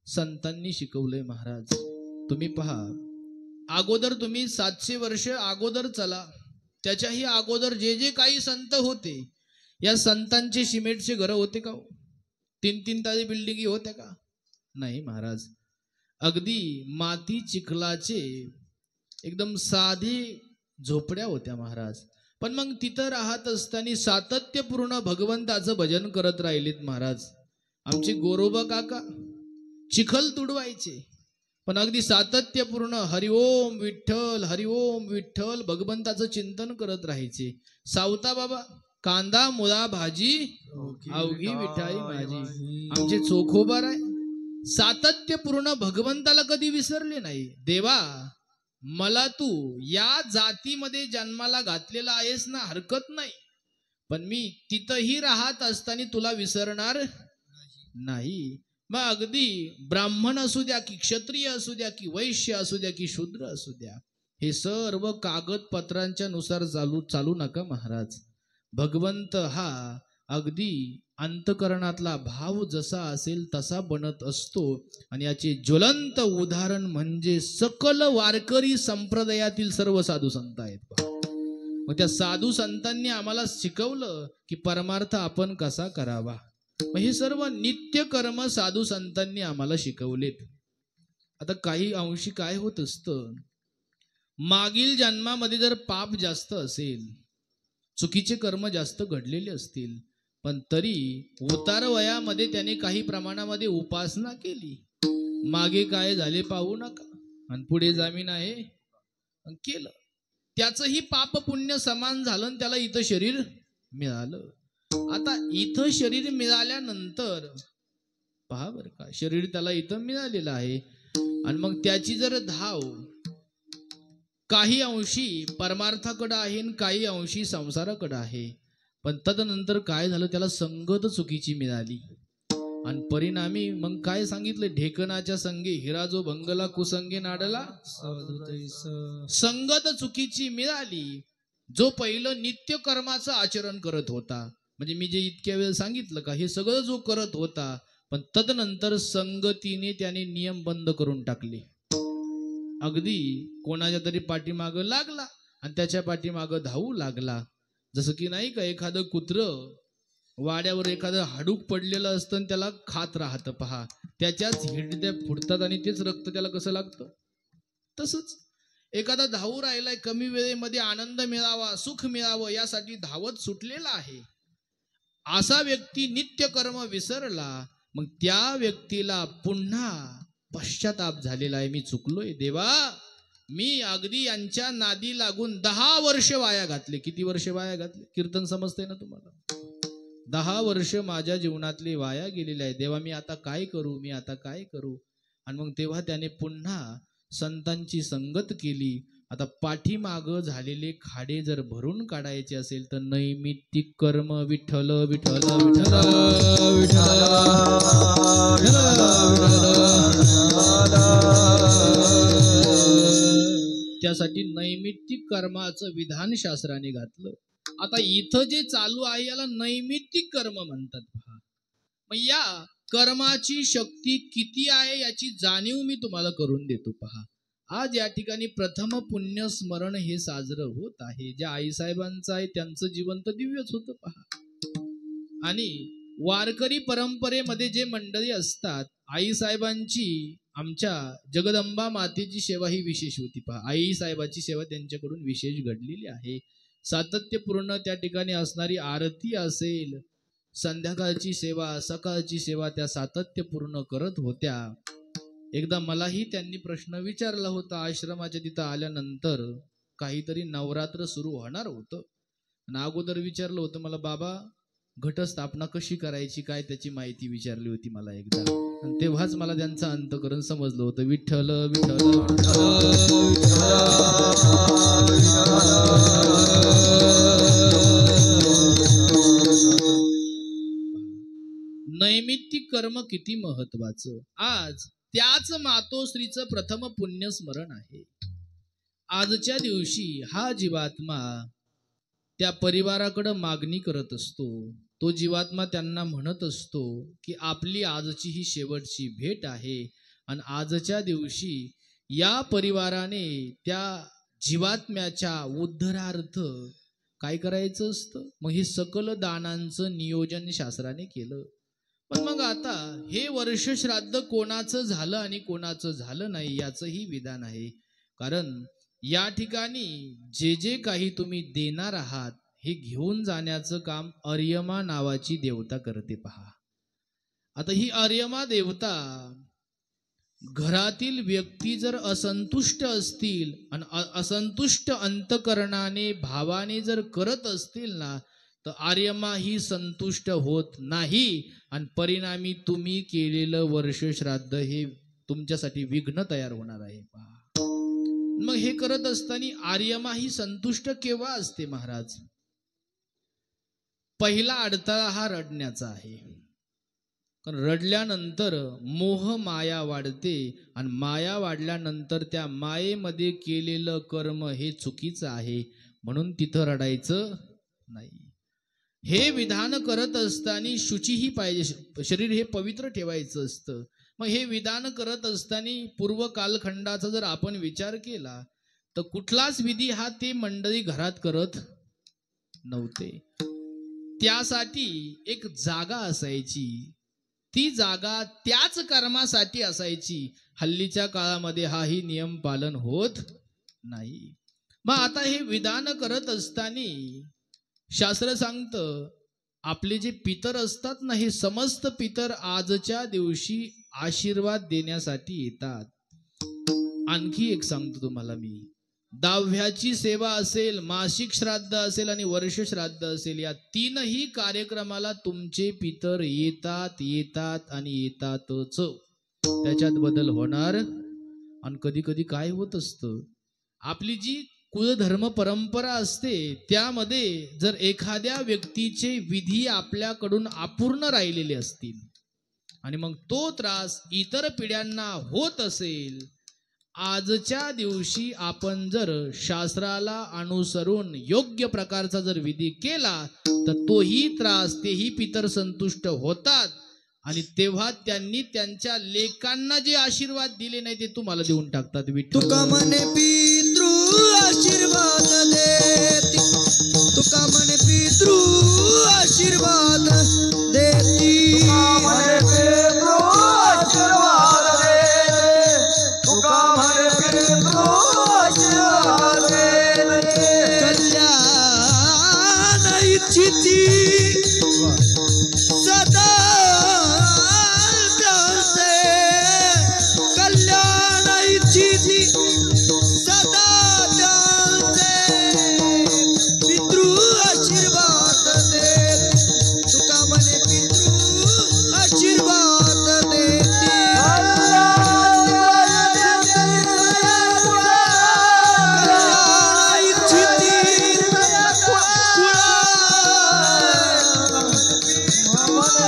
संतांनी शिकवलंय महाराज. तुम्ही पहा, अगोदर तुम्ही 700 वर्ष अगोदर चला, त्याच्याही अगोदर जे जे काही संत होते, या संतांचे सिमेंटचे घर होते का? 3-3 तारी बिल्डिंगी होत्या का? नाही महाराज. अगदी माती चिखलाचे एकदम साधी झोपड्या होत्या महाराज. पण मग तिथं राहत असताना सातत्यपूर्ण भगवंताचं भजन करत राहिलेत महाराज. आमचे गोरोबा काका चिखल तुडवायचे, पण अगदी सातत्यपूर्ण हरिओम विठ्ठल हरिओम विठ्ठल भगवंताचं चिंतन करत राहायचे. सावता बाबा कांदा मुळा भाजी अवघी विठाई माझी. आमचे चोखोबार आहे, सातत्यपूर्ण भगवंताला कधी विसरले नाही. देवा, मला तू या जातीमध्ये जन्माला घातलेला आहेस ना, हरकत नाही, पण मी तिथंही राहत असताना तुला विसरणार नाही. मग अगदी ब्राह्मण असू द्या की क्षत्रिय असू द्या की वैश्य असू द्या की शूद्र असू द्या, हे सर्व कागदपत्रांच्या नुसार चालू नका महाराज. भगवंत हा अगदी अंतकरणातला भाव जसा असेल तसा बनत असतो. आणि याचे ज्वलंत उदाहरण म्हणजे सकल वारकरी संप्रदायातील सर्व साधू संत आहेत. मग त्या साधू संतांनी आम्हाला शिकवलं की परमार्थ आपण कसा करावा. मग हे सर्व नित्य कर्म साधू संतांनी आम्हाला शिकवलेत. आता काही अंशी काय होत असतं, मागील जन्मामध्ये जर पाप जास्त असेल, चुकीचे कर्म जास्त घडलेले असतील, पण तरी उतार वयामध्ये त्याने काही प्रमाणामध्ये उपासना केली, मागे काय झाले पाहू नका, आणि पुढे जामीन आहे केलं, त्याचंही पाप पुण्य समान झालं आणि त्याला इथं शरीर मिळालं. आता इथं शरीर मिळाल्यानंतर पहा बरं का, शरीर त्याला इथं मिळालेलं आहे, आणि मग त्याची जर धाव काही अंशी परमार्थाकडे आहे आणि काही अंशी संसाराकडे आहे. पण तदनंतर काय झालं, त्याला संगत चुकीची मिळाली, आणि परिणामी मग काय सांगितलं, ढेकणाच्या संगे हिरा जो भंगला कुसंगे नाडला. संगत चुकीची मिळाली. जो पहिलं नित्य कर्माचं आचरण करत होता, म्हणजे मी जे इतक्या वेळ सांगितलं का, हे सगळं जो करत होता, पण तदनंतर संगतीने त्याने नियम बंद करून टाकले. अगदी कोणाच्या तरी पाठीमागं लागला आणि त्याच्या पाठीमागं धावू लागला. जसं की नाही का, एखादं कुत्रं वाड्यावर एखादं हाडूक पडलेलं असतं आणि त्याला खात राहतं. पहा, त्याच्याच हिरड्या फुटतात आणि तेच रक्त त्याला कसं लागतं. तसंच एखादा धावू राहिलाय, कमी वेळेमध्ये आनंद मिळावा, सुख मिळावं यासाठी धावत सुटलेला आहे. असा व्यक्ती नित्य कर्म विसरला, मग त्या व्यक्तीला पुन्हा पश्चाताप झालेला आहे. मी चुकलोय देवा, मी अगदी यांच्या नादी लागून 10 वर्ष वाया घातले. किती वर्ष वाया घातले? कीर्तन समजते ना तुम्हाला? 10 वर्ष माझ्या जीवनातले वाया गेलेले आहे. देवा, मी आता काय करू, मी आता काय करू. आणि मग तेव्हा त्याने पुन्हा संतांची संगत केली. आता पाठीमाग झालेले खाडे जर भरून काढायचे असेल तर नैमित्तिक कर्म विठ्ठल विठ्ठल विठ्ठल त्यासाठी नैमित्तिक कर्माचं विधान शास्त्राने घातलं. आता इथं जे चालू आहे याला नैमित्तिक कर्म म्हणतात. पहा, मग या कर्माची शक्ती किती आहे याची जाणीव मी तुम्हाला करून देतो. पहा, आज या ठिकाणी प्रथम पुण्य स्मरण हे साजरं होत आहे. ज्या आईसाहेबांचं आहे त्यांचं जीवन तर दिव्यच होतं. पहा, आणि वारकरी परंपरेमध्ये जे मंडळी असतात, आईसाहेबांची आमच्या जगदंबा मातेची सेवा ही विशेष होती. पहा, आई साहेबाची सेवा त्यांच्याकडून विशेष घडलेली आहे. सातत्यपूर्ण त्या ठिकाणी असणारी आरती असेल, संध्याकाळची सेवा, सकाळची सेवा त्या सातत्यपूर्ण करत होत्या. एकदा मलाही त्यांनी प्रश्न विचारला होता. आश्रमाच्या तिथं आल्यानंतर काहीतरी नवरात्र सुरू होणार होतं आणि अगोदर विचारलं होतं मला, बाबा घटस्थापना कशी करायची, काय त्याची माहिती विचारली होती मला एकदा. आणि तेव्हाच मला त्यांचं अंतकरण समजलं होतं. विठ्ठल विठ्ठल नैमित्तिक कर्म किती महत्वाचं. आज त्याच मातोश्रीचं प्रथम पुण्यस्मरण आहे. आजच्या दिवशी हा जीवात्मा त्या परिवाराकडे मागणी करत असतो. तो जीवात्मा त्यांना म्हणत असतो की आपली आजची ही शेवटची भेट आहे आणि आजच्या दिवशी या परिवाराने त्या जीवात्म्याच्या उद्धारार्थ काय करायचं असतं. मग हे सकल दानांचं नियोजन शास्त्राने केलं. पण मग आता हे वर्ष श्राद्ध कोणाचं झालं आणि कोणाचं झालं नाही याचंही विधान आहे. कारण या ठिकाणी जे जे काही तुम्ही देणार आहात हे घेऊन जाण्याचं काम अर्यमा नावाची देवता करते. पहा, आता ही अर्यमा देवता घरातील व्यक्ती जर असंतुष्ट असतील आणि असंतुष्ट अंतकरणाने भावाने जर करत असतील ना, तर आर्यमा ही संतुष्ट होत नाही आणि परिणामी तुम्ही केलेलं वर्ष श्राद्ध हे तुमच्यासाठी विघ्न तयार होणार आहे. पहा, मग हे करत असताना आर्यमा ही संतुष्ट केव्हा असते महाराज? पहिला अडथळा हा रडण्याचा आहे. कारण रडल्यानंतर मोह माया वाढते आणि माया वाढल्यानंतर त्या मायेमध्ये केलेलं कर्म हे चुकीचं आहे, म्हणून तिथं रडायचं नाही. हे विधान करत असताना शुचीही पाहिजे, शरीर हे पवित्र ठेवायचं असतं. मग हे विधान करत असताना पूर्व कालखंडाचा जर आपण विचार केला तर कुठलाच विधी हा ते मंडळी घरात करत नव्हते. त्यासाठी एक जागा असायची, ती जागा त्याच कर्मासाठी असायची. हल्लीच्या काळामध्ये हाही नियम पालन होत नाही. मग आता हे विधान करत असताना शास्त्र सांगतं आपले जे पितर असतात ना, हे समस्त पितर आजच्या दिवशी आशीर्वाद देण्यासाठी येतात. आणखी एक सांगतो तुम्हाला मी, दहाव्याची सेवा असेल, मासिक श्राद्ध असेल आणि वर्ष श्राद्ध असेल, या तीनही कार्यक्रमाला तुमचे पितर येतात येतात आणि येतातच. त्याच्यात बदल होणार. आणि कधी कधी काय होत असतं, आपली जी कुलधर्म परंपरा असते त्यामध्ये जर एखाद्या व्यक्तीचे विधी आपल्याकडून अपूर्ण राहिलेले असतील आणि मग तो त्रास इतर पिढ्यांना होत असेल, आजच्या दिवशी आपण जर शास्त्राला अनुसरून योग्य प्रकारचा जर विधी केला तर तोही त्रास, तेही पितर संतुष्ट होतात आणि तेव्हा त्यांनी त्यांच्या लेकांना जे आशीर्वाद दिले नाही ते तुम्हाला देऊन टाकतात. तुका म्हणे पितृ आशीर्वाद देती, तुका म्हणे पितृ आशीर्वाद देती, तुका म्हणे पितृ आशीर्वाद देती, तुका म्हणे पितृ आशीर्वाद देती. कल्याण इच्छिती सदा कल्याण इच्छिती सदा पितृ आशीर्वाद दे, तुका म्हणे पितृ आशीर्वाद देती. कल्याण इच्छिती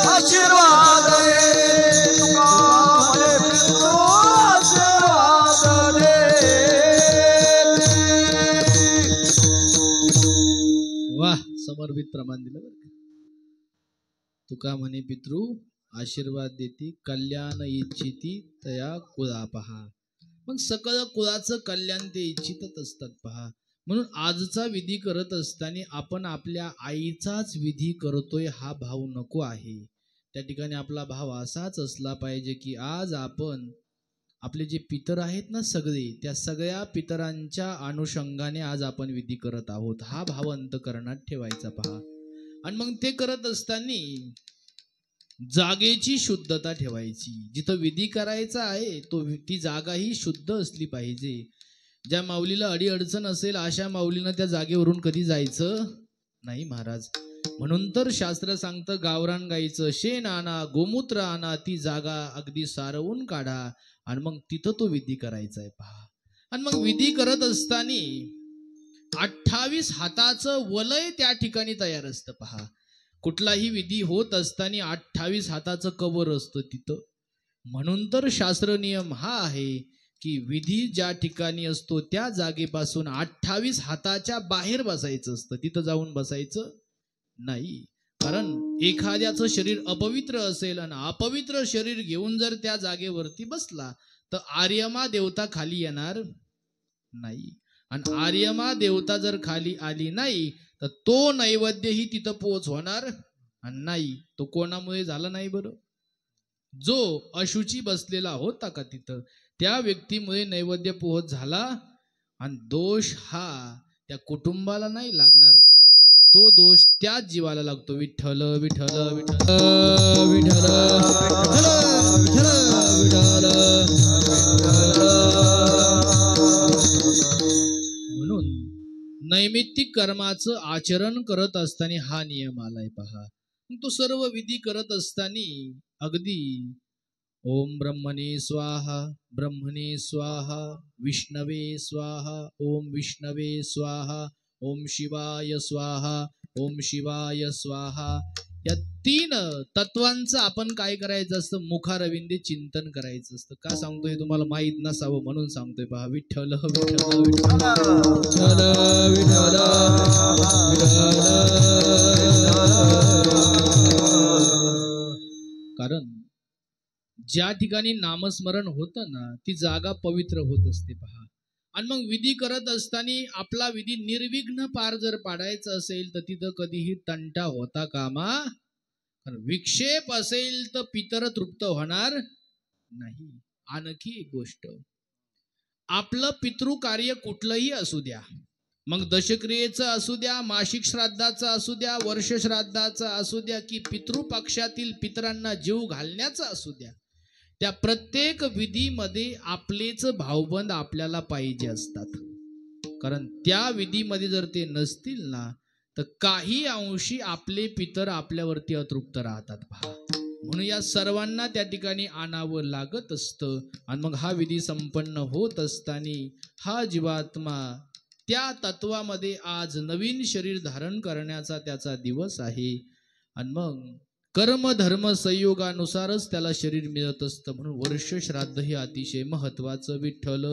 आशीर्वाद दे, तुका म्हणे पितृ आशीर्वाद देती. वाह, समर्पित प्रमाण दिलं बरं का. तुका म्हणे पितृ आशीर्वाद देती, कल्याण इच्छिती तया कुळा. पहा, मग सकळ कुळाचं कल्याण ते इच्छितच असतात. पहा, म्हणून आजचा विधी करत असताना आपण आपल्या आईचाच विधी करतोय हा भाव नको आहे. त्या ठिकाणी आपला भाव असाच असला पाहिजे की आज आपण आपले जे पितर आहेत ना सगळे, त्या सगळ्या पितरांच्या अनुषंगाने आज आपण विधी करत आहोत. हा भाव अंतःकरणात ठेवायचा पहा. आणि मग ते करत असताना जागेची शुद्धता ठेवायची. जिथं विधी करायचा आहे ती जागा ही शुद्ध असली पाहिजे. ज्या माऊलीला अडीअडचण असेल अशा माऊलीनं त्या जागेवरून कधी जायचं नाही महाराज. म्हणून तर शास्त्र सांगतं, गावरान गाईचं शेण आणा, गोमूत्र आणा, ती जागा अगदी सारवून काढा आणि मग तिथं तो विधी करायचा आहे पहा. आणि मग विधी करत असताना 28 हाताचं वलय त्या ठिकाणी तयार असतं पहा. कुठलाही विधी होत असताना 28 हाताचं कवर असतं तिथं. म्हणून तर शास्त्र नियम हा आहे की विधी ज्या ठिकाणी असतो त्या जागेपासून 28 हाताच्या बाहेर बसायचं असतं, तिथं जाऊन बसायचं नाही. कारण एखाद्याचं शरीर अपवित्र असेल आणि अपवित्र शरीर घेऊन जर त्या जागेवरती बसला तर आर्यमा देवता खाली येणार नाही. आणि आर्यमा देवता जर खाली आली नाही तर तो नैवेद्यही तिथं पोच होणार नाही. तो कोणामुळे झाला नाही बरं? जो अशुची बसलेला होता का तिथं, त्या व्यक्तीमुळे नैवेद्य पोहोच झाला. आणि दोष हा त्या कुटुंबाला नाही लागणार, तो दोष त्याच जीवाला लागतो. विठ्ठल विठ्ठल विठ्ठल विठ्ठल विठ्ठल. म्हणून नैमित्तिक कर्माचं आचरण करत असताना हा नियम आलाय पहा. तो सर्व विधी करत असताना अगदी ओम ब्रह्मणे स्वाहा, ब्रह्मणे स्वाहा, विष्णवे स्वाहा, ओम विष्णवे स्वाहा, ओम शिवाय स्वाहा, ओम शिवाय स्वाहा, या 3 तत्वांचं आपण काय करायचं असतं? मुखारविंदे चिंतन करायचं असतं. का सांगतो हे तुम्हाला माहीत नसावं म्हणून सांगतोय पहा. विठ्ठल विठ्ठल विठ्ठल विठ्ठल. कारण ज्या ठिकाणी नामस्मरण होतं ना ती जागा पवित्र होत असते पहा. आणि मग विधी करत असताना आपला विधी निर्विघ्न पार जर पाडायचा असेल तर तिथं कधीही तंटा होता कामा. विक्षेप असेल तर पितर तृप्त होणार नाही. आणखी एक गोष्ट, आपलं पितृकार्य कुठलंही असू द्या, मग दशक्रियेचं असू द्या, मासिक श्राद्धाचं असू द्या, वर्ष श्राद्धाचं असू द्या, की पितृपक्षातील पितरांना जीव घालण्याचं असू द्या, त्या प्रत्येक विधीमध्ये आपलेच भावबंद आपल्याला पाहिजे असतात. कारण त्या विधीमध्ये जर ते नसतील ना तर काही अंशी आपले पितर आपल्यावरती अतृप्त राहतात पहा. म्हणून या सर्वांना त्या ठिकाणी आणावं लागत असतं. आणि मग हा विधी संपन्न होत असताना हा जीवात्मा त्या तत्वामध्ये आज नवीन शरीर धारण करण्याचा त्याचा दिवस आहे. आणि मग कर्म धर्म संयोगानुसारच त्याला शरीर मिळत असतं. म्हणून वर्ष श्राद्ध हे अतिशय महत्वाचं. विठ्ठल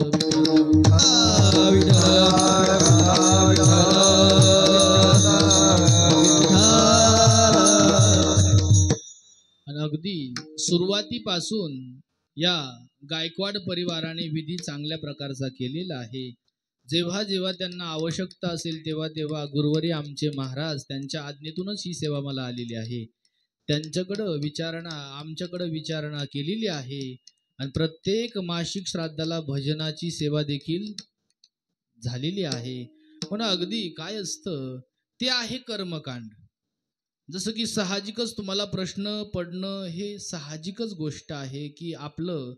आणि अगदी सुरुवातीपासून या गायकवाड परिवाराने विधी चांगल्या प्रकारचा केलेला आहे. जेव्हा जेव्हा त्यांना आवश्यकता असेल तेव्हा तेव्हा गुरुवारी आमचे महाराज त्यांच्या आज्ञेतूनच ही सेवा मला आलेली आहे. त्यांच्याकडं विचारणा, आमच्याकडं विचारणा केलेली आहे. आणि प्रत्येक मासिक श्राद्धाला भजनाची सेवा देखील झालेली आहे. पण अगदी काय असतं ते आहे कर्मकांड. जसं की साहजिकच तुम्हाला प्रश्न पडणं हे साहजिकच गोष्ट आहे की आपलं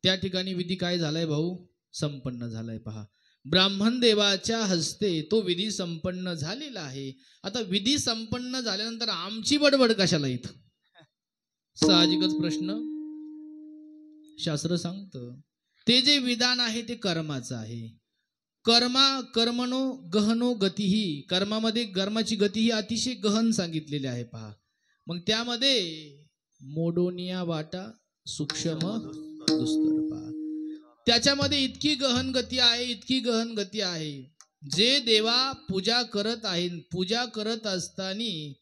त्या ठिकाणी विधी काय झालाय भाऊ? संपन्न झालाय पहा. ब्राह्मण देवाच्या हस्ते तो विधी संपन्न झालेला आहे. आता विधी संपन्न झाल्यानंतर आमची बडबड कशाला इथं? साहजिकच प्रश्न. शास्त्र सांगतं ते जे विधान आहे ते कर्माचं आहे. कर्मणो गहनो गतीही, कर्मामध्ये कर्माची गती ही अतिशय गहन सांगितलेली आहे पहा. मग त्यामध्ये मोडोनिया वाटा सूक्ष्म दुस्तर पहा. त्याच्यामध्ये इतकी गहन गती आहे, इतकी गहन गती आहे. जे देवा पूजा करत आहे, पूजा करत असताना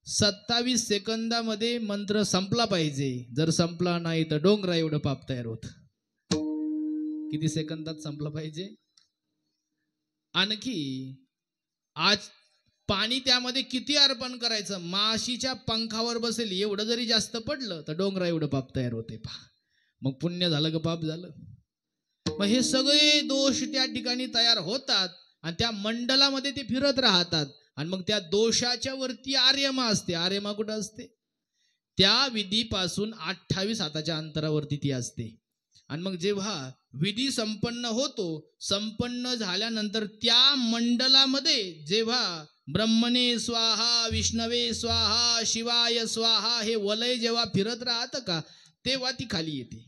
27 सेकंदामध्ये मंत्र संपला पाहिजे. जर संपला नाही तर डोंगरा एवढं पाप तयार होत. किती सेकंदात संपला पाहिजे? आणखी आज पाणी त्यामध्ये किती अर्पण करायचं? माशीच्या पंखावर बसेल एवढं जरी जास्त पडलं तर डोंगरा एवढं पाप तयार होते पहा. मग पुण्य झालं का पाप झालं? मग हे सगळे दोष त्या ठिकाणी तयार होतात आणि त्या मंडलामध्ये ते फिरत राहतात आणि मग त्या दोषाच्या वरती आर्यमा असते. आर्यमा कुठं असते? त्या विधीपासून 28 हाताच्या अंतरावरती ती असते. आणि मग जेव्हा विधी संपन्न होतो, संपन्न झाल्यानंतर त्या मंडलामध्ये जेव्हा ब्रह्मणे स्वाहा, विष्णवे स्वाहा, शिवाय स्वाहा हे वलय जेव्हा फिरत राहतं का, तेव्हा ती खाली येते.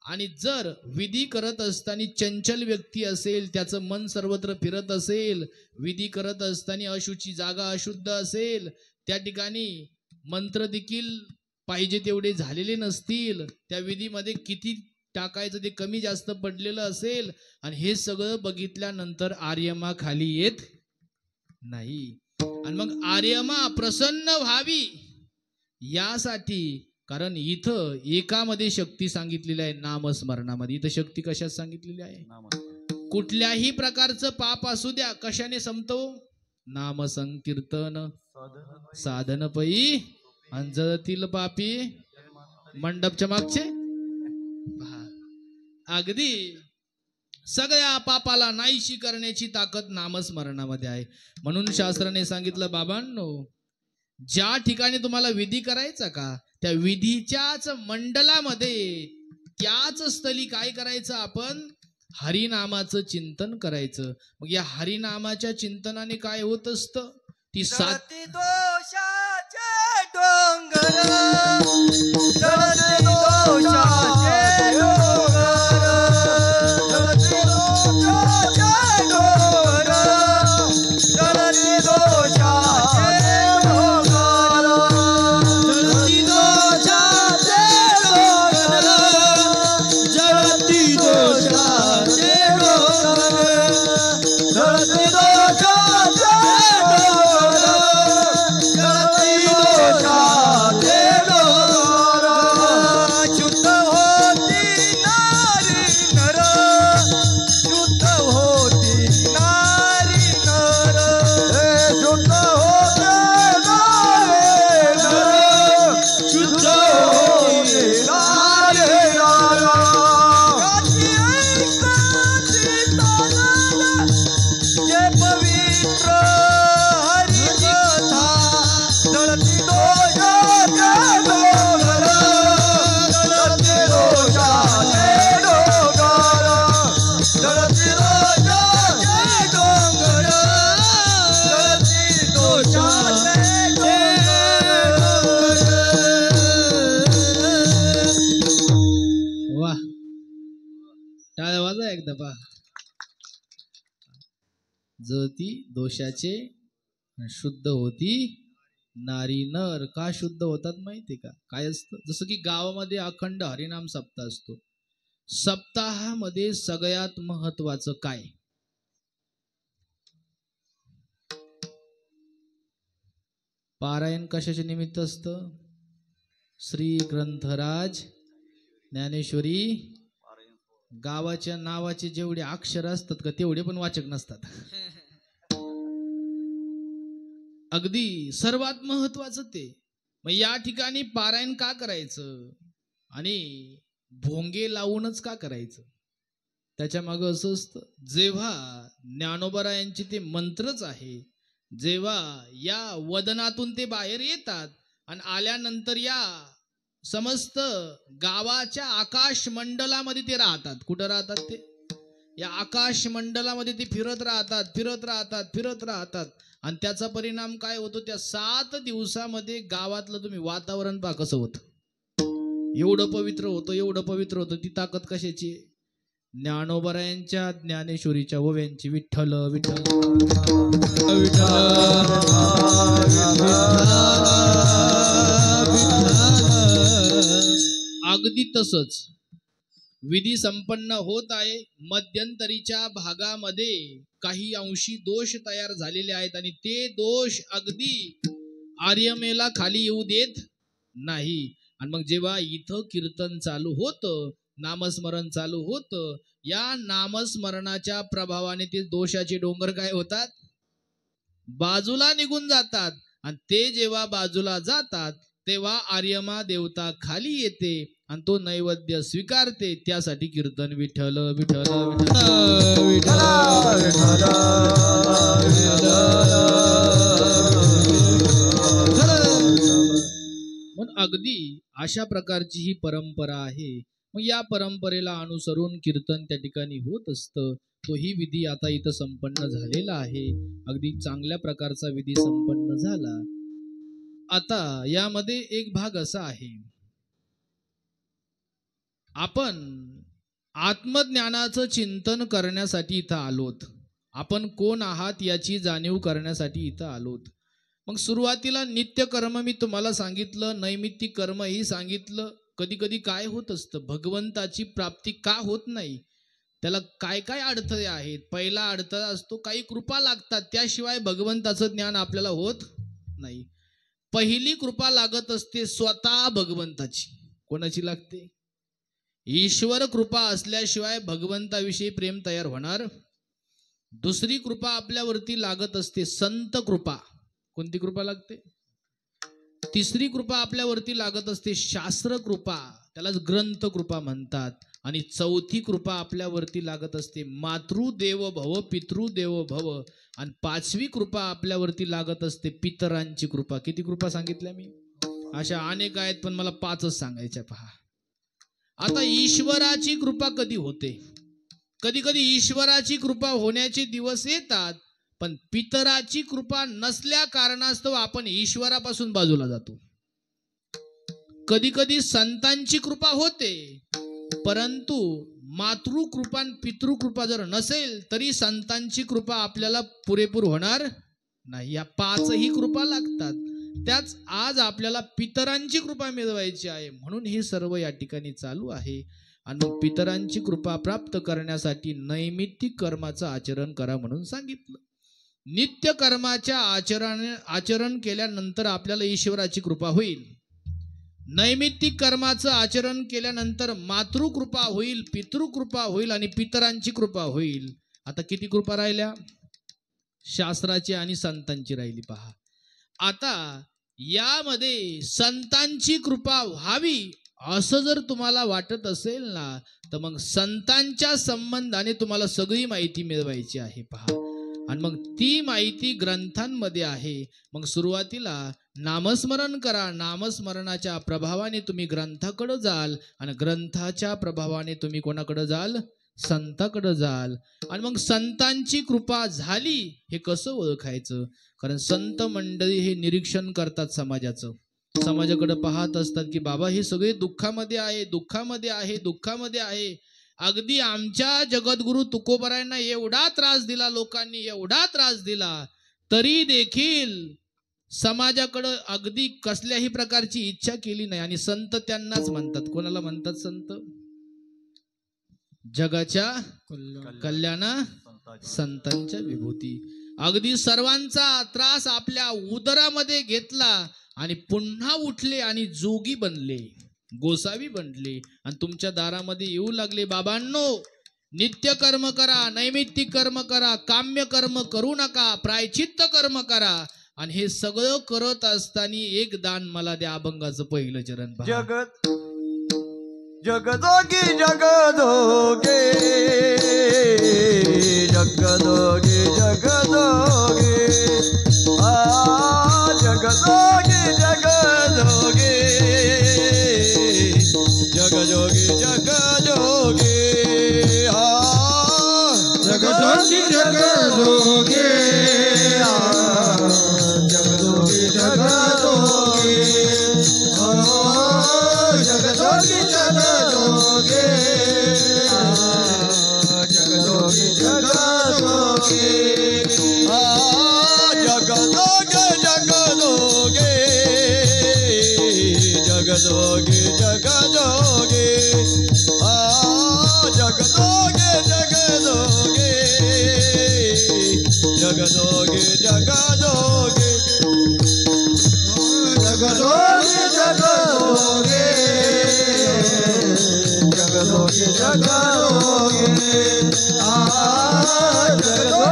आणि जर विधी करत असताना चंचल व्यक्ती असेल, त्याचं मन सर्वत्र फिरत असेल, विधी करत असताना अशुची जागा अशुद्ध असेल, त्या ठिकाणी मंत्र देखील पाहिजे तेवढे झालेले नसतील, त्या विधीमध्ये किती टाकायचं ते कमी जास्त पडलेलं असेल, आणि हे सगळं बघितल्यानंतर आर्यमा खाली येत नाही. आणि मग आर्यमा प्रसन्न व्हावी यासाठी, कारण इथं एकामध्ये शक्ती सांगितलेली आहे, नामस्मरणामध्ये. इथं शक्ती कशात सांगितलेली आहे? कुठल्याही प्रकारचं पाप असू द्या, कशाने संपतो? नाम संकीर्तन साधन पै अंजतील पापी मंडपच्या मागचे. अगदी सगळ्या पापाला नाहीशी करण्याची ताकद नामस्मरणामध्ये आहे. म्हणून शास्त्राने सांगितलं, बाबांनो, ज्या ठिकाणी तुम्हाला विधी करायचा का, त्या विधीच्याच मंडलामध्ये त्याच स्थली काय करायचं? आपण हरिनामाचं चिंतन करायचं. मग या हरिनामाच्या चिंतनाने काय होत असतं? ती जळती दोषाचे डोंगर, जळती दोषाचे डोंगर, जळती दोषाचे डोंगर, जळती दोषाचे डोंगर, जळती दोषाचे डोंगर, जळती दोषाचे डोंगर, जळती दोषाचे जळती दोषाचे शुद्ध होती नारी नर. का शुद्ध होतात माहिती का? काय असतं? जसं की गावामध्ये अखंड हरिनाम सप्ताह असतो. सप्ताहामध्ये सगळ्यात महत्वाचं काय? पारायण कशाच्या निमित्त असतं? श्री ग्रंथराज ज्ञानेश्वरी. गावाच्या नावाचे जेवढे अक्षर असतात का, तेवढे पण वाचक नसतात. अगदी सर्वात महत्वाचं ते. मग या ठिकाणी पारायण का करायचं आणि भोंगे लावूनच का करायचं? त्याच्या मागे असं असतं, जेव्हा ज्ञानोबरायांचे ते मंत्रच आहे, जेव्हा या वदनातून ते बाहेर येतात आणि आल्यानंतर या समस्त गावाच्या आकाश मंडलामध्ये ते राहतात. कुठं राहतात ते? या आकाश मंडलामध्ये ते फिरत राहतात, फिरत राहतात, फिरत राहतात. आणि त्याचा परिणाम काय होतो? त्या 7 दिवसामध्ये गावातलं तुम्ही वातावरण पहा कसं होतं. एवढं पवित्र होतं, एवढं पवित्र होतं. ती ताकद कशाची? ज्ञानोबरायांच्या ज्ञानेश्वरीच्या ओव्यांची. विठ्ठल विठ्ठल अगदी तसंच विधी संपन्न होत आहे. मध्यंतरीच्या भागामध्ये काही अंशी दोष तयार झालेले आहेत आणि ते दोष अगदी आर्यमेला खाली येऊ देत नाही. आणि मग जेव्हा इथं कीर्तन चालू होतं, नामस्मरण चालू होतं, या नामस्मरणाच्या प्रभावाने ते दोषाचे डोंगर काय होतात? बाजूला निघून जातात. आणि ते जेव्हा बाजूला जातात तेव्हा आर्यमा देवता खाली येते आणि तो नैवेद्य स्वीकारते. त्यासाठी कीर्तन विठ्ठल विठ्ठल विठ्ठल विठ्ठल. म्हणून अगदी अशा प्रकारची ही परंपरा आहे. मग या परंपरेला अनुसरून कीर्तन त्या ठिकाणी होत असतं. तोही विधी आता इथं संपन्न झालेला आहे. अगदी चांगल्या प्रकारचा विधी संपन्न झाला. आता यामध्ये एक भाग असा आहे, आपण आत्मज्ञानाचं चिंतन करण्यासाठी इथं आलोत. आपण कोण आहात याची जाणीव करण्यासाठी इथं आलोत. मग सुरुवातीला नित्यकर्म मी तुम्हाला सांगितलं, नैमित्तिक कर्मही सांगितलं. कधी कधी काय होत असतं, भगवंताची प्राप्ती का होत नाही, त्याला काय काय अडथळे आहेत. पहिला अडथळा असतो काही कृपा लागतात, त्याशिवाय भगवंताचं ज्ञान आपल्याला होत नाही. पहिली कृपा लागत असते स्वतः भगवंताची. कोणाची लागते? ईश्वर कृपा असल्याशिवाय भगवंताविषयी प्रेम तयार होणार. दुसरी कृपा आपल्यावरती लागत असते संत कृपा. कोणती कृपा लागते? तिसरी कृपा आपल्यावरती लागत असते शास्त्र कृपा, त्यालाच ग्रंथ कृपा म्हणतात. आणि चौथी कृपा आपल्यावरती लागत असते मातृदेव भव पितृदेव भव. आणि पाचवी कृपा आपल्यावरती लागत असते पितरांची कृपा. किती कृपा सांगितल्या मी? अशा अनेक आहेत, पण मला 5च सांगायच्या. पहा, आता ईश्वराची कृपा कधी होते? कधी कधी ईश्वराची कृपा होण्याचे दिवस येतात, पण पितराची कृपा नसल्या कारणास्तव आपण ईश्वरापासून बाजूला जातो. कधी कधी संतांची कृपा होते, परंतु मातृकृपा पितृकृपा जर नसेल तरी संतांची कृपा आपल्याला पुरेपूर होणार नाही. या 5ही कृपा लागतात. त्याच आज आपल्याला पितरांची कृपा मिळवायची आहे, म्हणून हे सर्व या ठिकाणी चालू आहे. आणि मग पितरांची कृपा प्राप्त करण्यासाठी नैमित्तिक कर्माचं आचरण करा म्हणून सांगितलं. नित्य कर्माच्या आचरण केल्यानंतर आपल्याला ईश्वराची कृपा होईल. नैमित्तिक कर्माचं आचरण केल्यानंतर मातृकृपा होईल, पितृकृपा होईल आणि पितरांची कृपा होईल. आता किती कृपा राहिल्या? शास्त्राची आणि संतांची राहिली. पहा, आता यामध्ये संतांची कृपा व्हावी असं जर तुम्हाला वाटत असेल ना, तर मग संतांच्या संबंधाने तुम्हाला सगळी माहिती मिळवायची आहे. पहा, आणि मग ती माहिती ग्रंथांमध्ये आहे. मग सुरुवातीला नामस्मरण करा. नामस्मरणाच्या प्रभावाने तुम्ही ग्रंथाकडे जाल आणि ग्रंथाच्या प्रभावाने तुम्ही कोणाकडे जाल? संताकडे जाल. आणि मग संतांची कृपा झाली हे कसं ओळखायचं? कारण संत मंडळी हे निरीक्षण करतात समाजाचं. समाजाकडे पाहत असतात की बाबा हे सगळे दुःखामध्ये आहे, दुःखामध्ये आहे, दुःखामध्ये आहे. अगदी आमच्या जगद्गुरु तुकोबरायांना एवढा त्रास दिला लोकांनी, एवढा त्रास दिला, तरी देखील समाजाकडे अगदी कसल्याही प्रकारची इच्छा केली नाही. आणि संत त्यांनाच म्हणतात. कोणाला म्हणतात संत? जगाच्या कल्याणा संतांच्या विभूती. अगदी सर्वांचा त्रास आपल्या उदरामध्ये घेतला आणि पुन्हा उठले आणि जोगी बनले, गोसावी बनले आणि तुमच्या दारामध्ये येऊ लागले. बाबांनो, नित्य कर्म करा, नैमित्तिक कर्म करा, काम्य कर्म करू नका, प्रायचित्त कर्म करा. आणि हे सगळं करत असताना एक दान मला द्या. अभंगाचं पहिलं चरण पहा. जगत जगदोगी जगदोगे जगदोगी जगदोगे जगदोगी जगदोगे जगदोगी जगदोगे जगदोगी जगदोगे जगदोगी जगदोगे जगदोगी जगदोगे जगदोगी जगदोगे जगदोगी जगदोगे जगदोगी जगदोगे जगदोगी जगदोगे जगदोगी जगदोगे जगदोगी जगदोगी जगदोगे जगदोगी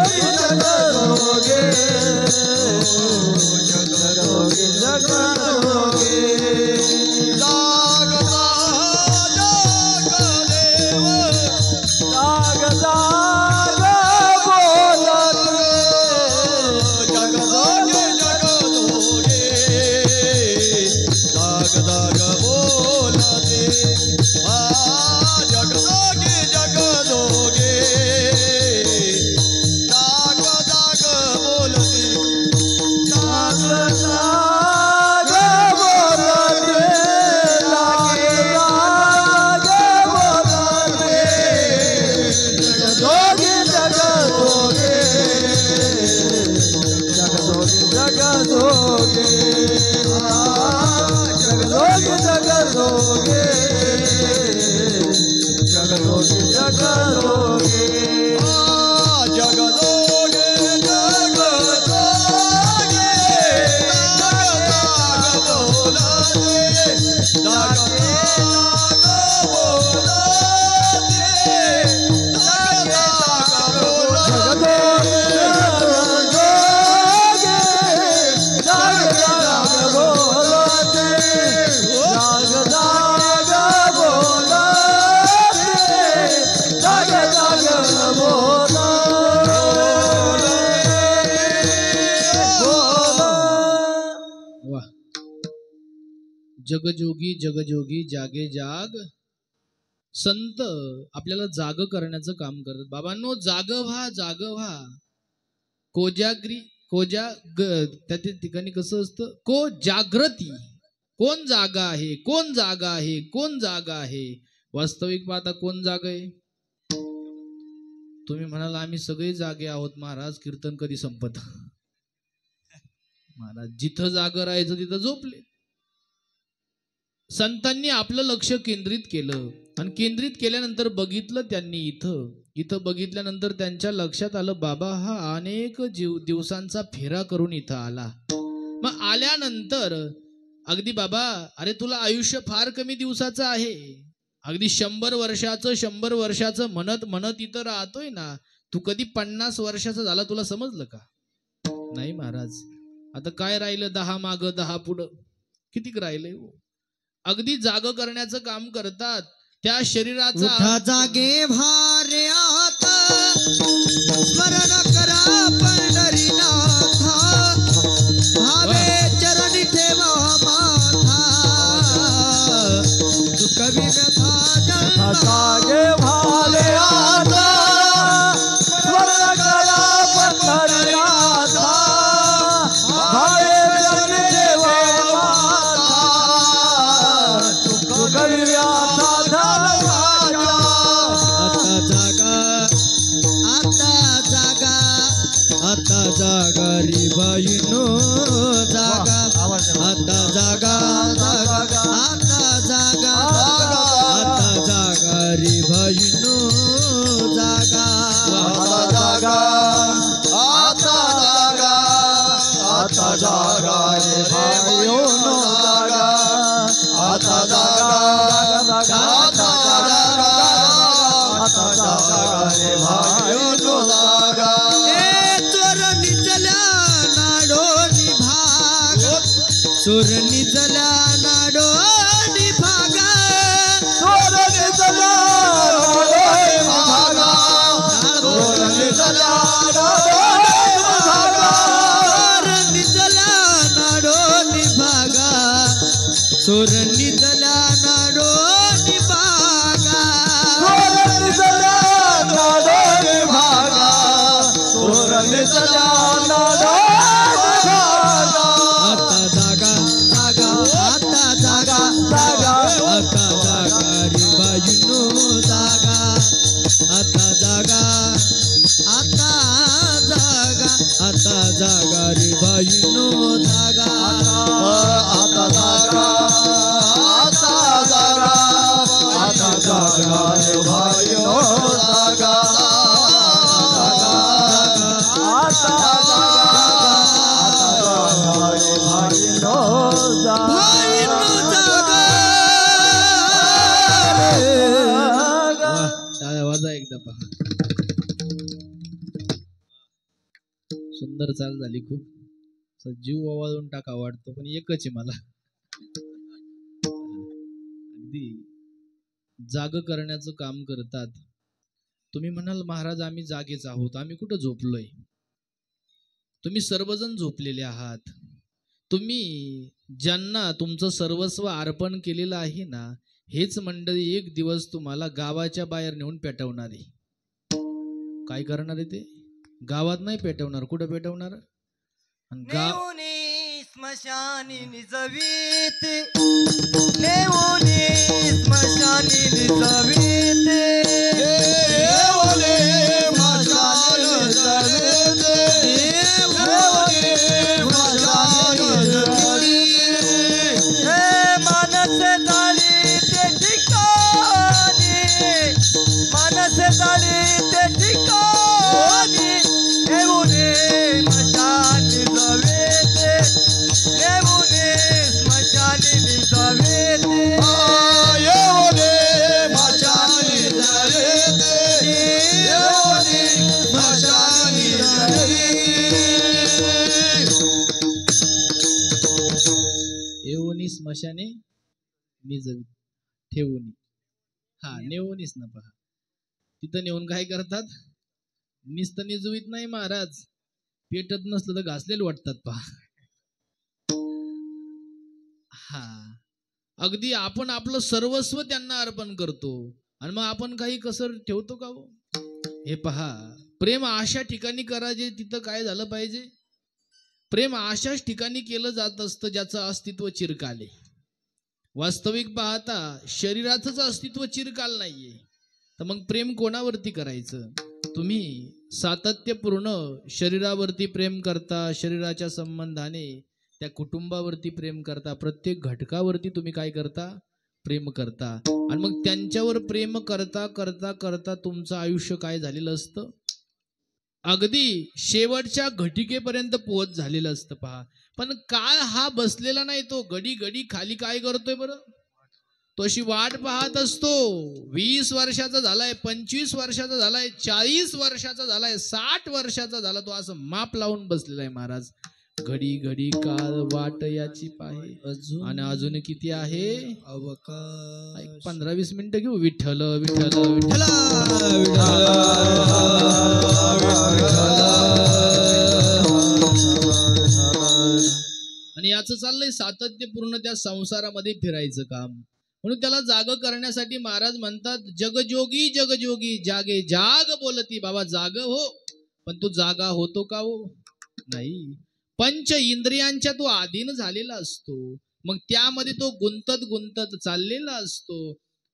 जगदोगे जगदोगी जगदोगे जगदोगे जगदोगे जगदोगे जगदोगे जगदोगे जगदोगे वा. जगजोगी जगजोगी जागे जाग. संत आपल्याला जाग करण्याचं काम करतात. बाबांनो जाग व्हा. त्या ठिकाणी कसं असतं, को जागृती. कोण जागा आहे, कोण जागा आहे, कोण जागा आहे. वास्तविक पाहता कोण जागा आहे. तुम्ही म्हणाल आम्ही सगळे जागे आहोत महाराज, कीर्तन कधी संपत. महाराज जिथं जागं राहायचं तिथं झोपले. संतांनी आपलं लक्ष केंद्रित केलं आणि केंद्रित केल्यानंतर बघितलं त्यांनी इथं बघितल्यानंतर त्यांच्या लक्षात आलं, बाबा हा अनेक दिवसांचा फेरा करून इथं आला. मग आल्यानंतर अगदी बाबा, अरे तुला आयुष्य फार कमी दिवसाचं आहे, अगदी 100 वर्षाचं म्हणत म्हणत इथं राहतोय ना, तू कधी 50 वर्षाचा झाला तुला समजलं का. नाही महाराज, आता काय राहिलं, 10 मागं 10 पुढं, कितीक राहिलंय. अगदी जाग करण्याचं काम करतात. त्या शरीराचा उठा जागे भारे आता स्मरण करा पंढरीनाथा, भावे चरणी ठेवा माथा, दुःख व्यथा जागे भारे आता स्मरण करा पंढरीनाथा, भावे चरणी ठेवा माथा, दुःख व्यथा आता जागा रे बाईनो जागा, आता जागा जागा, आता जागा आता जागा रे बाईनो जागा, आता जागा आता जागा, आता जागा रे बाईनो जागा, आता जागा आता जागा, आता जागा रे बाईनो जागा. चोर निजला नाडो निभागा, चोर निजला नाडो निभागा, चोर निजला नाडो निभागा, चोर निजला नाडो निभागा, चोर निजला नाडो निभागा, चोर निजला नाडो निभागा, चोर निजला नाडो. आता जागा आता जागा रे बाईनो जागा, आता जागा आता जागा, आता जागा रे बाईनो जागा, आता जागा आता जागा, आता जागा रे बाईनो जागा, आता जागा रे बाईनो जागा. आवाज एकदा पहा, सुंदर चाल झाली खूप. जीव ओवाळून टाका वाटतो, पण एकच आहे मला. अगदी जाग करण्याचं काम करतात. तुम्ही म्हणाल महाराज आम्ही जागेच आहोत, आम्ही कुठं झोपलोय. तुम्ही सर्वजण झोपलेले आहात. तुम्ही ज्यांना तुमचं सर्वस्व अर्पण केलेलं आहे ना, हेच मंडळी एक दिवस तुम्हाला गावाच्या बाहेर नेऊन पेटवणार आहे. काय करणार आहे ते? गावात नाही पेटवणार, कुठं पेटवणार? स्मशानी निजवीत, नेऊनी स्मशानी निजवीत, नेऊनी स्मशानी निजवीत, नेऊनी स्मशानी येऊनी मशानी जळते, येऊनी मशानी जळते. येऊनी स्मशाने निजवी ठेवूनी. हा नेऊनीच ना पहा, तिथं नेऊन काय करतात, निस्त निजवीत नाही महाराज, पेटत नसलं तर घासलेलं वाटतात पहा. हा अगदी आपण आपलं सर्वस्व त्यांना अर्पण करतो आणि मग आपण काही कसर ठेवतो का हो? हे पहा, प्रेम अशा ठिकाणी करा जे तिथं काय झालं पाहिजे. प्रेम अशाच ठिकाणी केलं जात असतं ज्याचं अस्तित्व चिरकाल आहे. वास्तविक पाहता शरीराचंच अस्तित्व चिरकाल नाहीये, तर मग प्रेम कोणावरती करायचं. तुम्ही सातत्यपूर्ण शरीरावरती प्रेम करता, शरीराच्या संबंधाने त्या कुटुंबावरती प्रेम करता, प्रत्येक घटकावरती तुम्ही काय करता, प्रेम करता. आणि मग त्यांच्यावर प्रेम करता करता करता तुमचं आयुष्य काय झालेलं असतं, अगदी शेवटच्या घटिकेपर्यंत पोहोच झालेलं असतं पहा. पण काळ हा बसलेला नाही, तो घडी घडी खाली काय करतोय बरं, तो अशी वाट पाहत असतो. 20 वर्षाचा झालाय, 25 वर्षाचा झालाय, 40 वर्षाचा झालाय, 60 वर्षाचा झाला, तो असं माप लावून बसलेला आहे महाराज. घडी घडी काळ वाट याची पाहे, आणि अजून किती आहे अवकाश. 15-20 मिनिटं घेऊ. विठ्ठल विठ्ठल विठ्ठल. आणि याचं चाललंय सातत्यपूर्ण त्या संसारामध्ये फिरायचं काम. म्हणून त्याला जाग करण्यासाठी महाराज म्हणतात, जगजोगी जगजोगी जागे जाग बोलती. बाबा जाग हो, पण तू जागा होतो का हो, नाही. पंच इंद्रियांच्या तो अधीन झालेला असतो, मग त्यामध्ये तो गुंतत गुंतत चाललेला असतो.